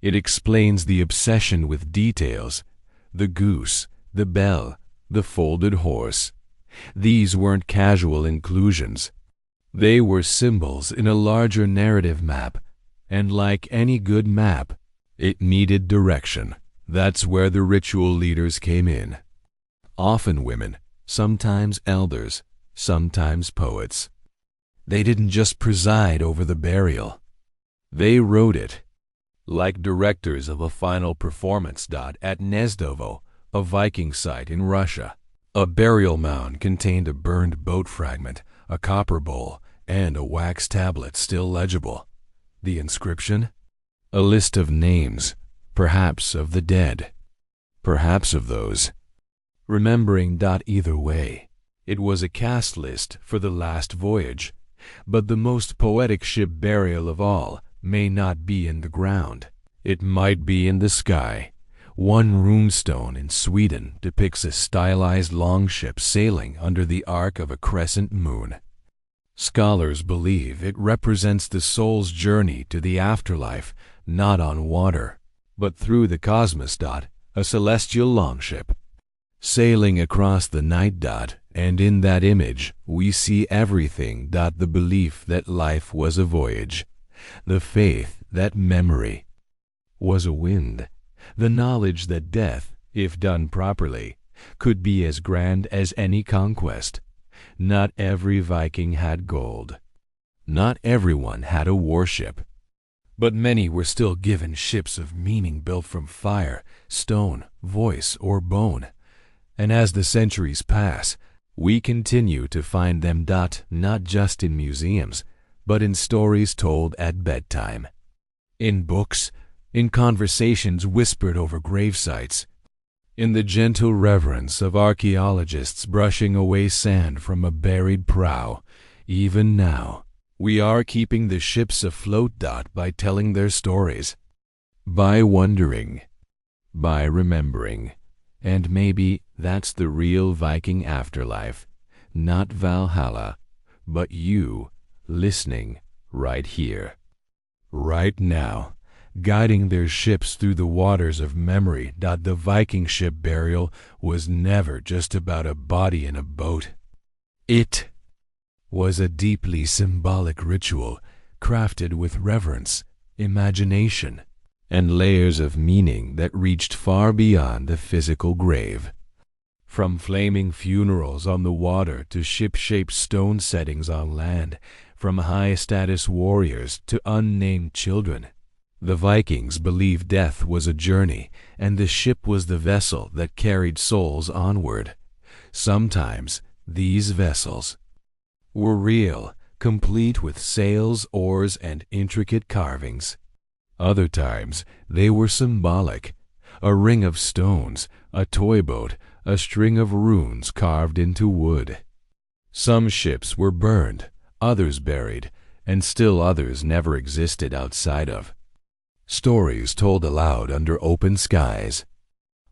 It explains the obsession with details, the goose, the bell, the folded horse. These weren't casual inclusions. They were symbols in a larger narrative map, and like any good map, it needed direction. That's where the ritual leaders came in. Often women, sometimes elders, sometimes poets. They didn't just preside over the burial. They wrote it, like directors of a final performance. At Nezdovo, a Viking site in Russia, a burial mound contained a burned boat fragment, a copper bowl, and a wax tablet still legible. The inscription? A list of names, perhaps of the dead, perhaps of those remembering. Either way, it was a cast list for the last voyage. But the most poetic ship burial of all may not be in the ground. It might be in the sky. One runestone in Sweden depicts a stylized longship sailing under the arc of a crescent moon. Scholars believe it represents the soul's journey to the afterlife, not on water, but through the cosmos. A celestial longship sailing across the night. And in that image, we see everything. The belief that life was a voyage, the faith that memory was a wind, the knowledge that death, if done properly, could be as grand as any conquest. Not every Viking had gold. Not everyone had a warship. But many were still given ships of meaning built from fire, stone, voice, or bone. And as the centuries pass, we continue to find them. Not just in museums, but in stories told at bedtime, in books, in conversations whispered over gravesites, in the gentle reverence of archaeologists brushing away sand from a buried prow. Even now, we are keeping the ships afloat. By telling their stories, by wondering, by remembering. And maybe that's the real Viking afterlife. Not Valhalla, but you, listening right here, right now, guiding their ships through the waters of memory. The Viking ship burial was never just about a body in a boat. It was a deeply symbolic ritual crafted with reverence, imagination, and layers of meaning that reached far beyond the physical grave. From flaming funerals on the water to ship-shaped stone settings on land, from high-status warriors to unnamed children, the Vikings believed death was a journey, and the ship was the vessel that carried souls onward. Sometimes these vessels were real, complete with sails, oars, and intricate carvings. Other times they were symbolic, a ring of stones, a toy boat, a string of runes carved into wood. Some ships were burned, others buried, and still others never existed outside of stories told aloud under open skies.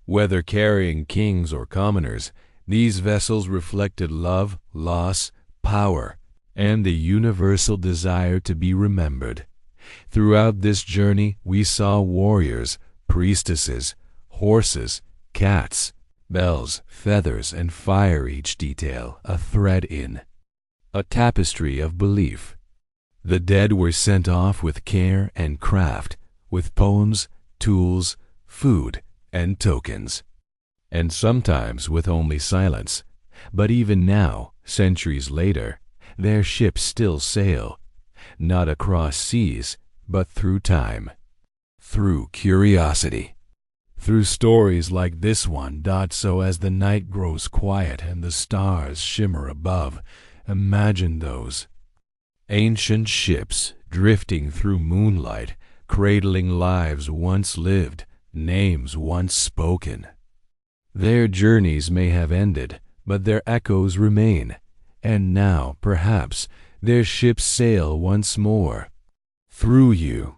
Whether carrying kings or commoners, these vessels reflected love, loss, power, and the universal desire to be remembered. Throughout this journey, we saw warriors, priestesses, horses, cats, bells, feathers, and fire, each detail a thread in a tapestry of belief. The dead were sent off with care and craft, with poems, tools, food, and tokens, and sometimes with only silence. But even now, centuries later, their ships still sail, not across seas, but through time, through curiosity, through stories like this one. So as the night grows quiet and the stars shimmer above, imagine those ancient ships drifting through moonlight, cradling lives once lived, names once spoken. Their journeys may have ended, but their echoes remain, and now, perhaps, their ships sail once more, through you,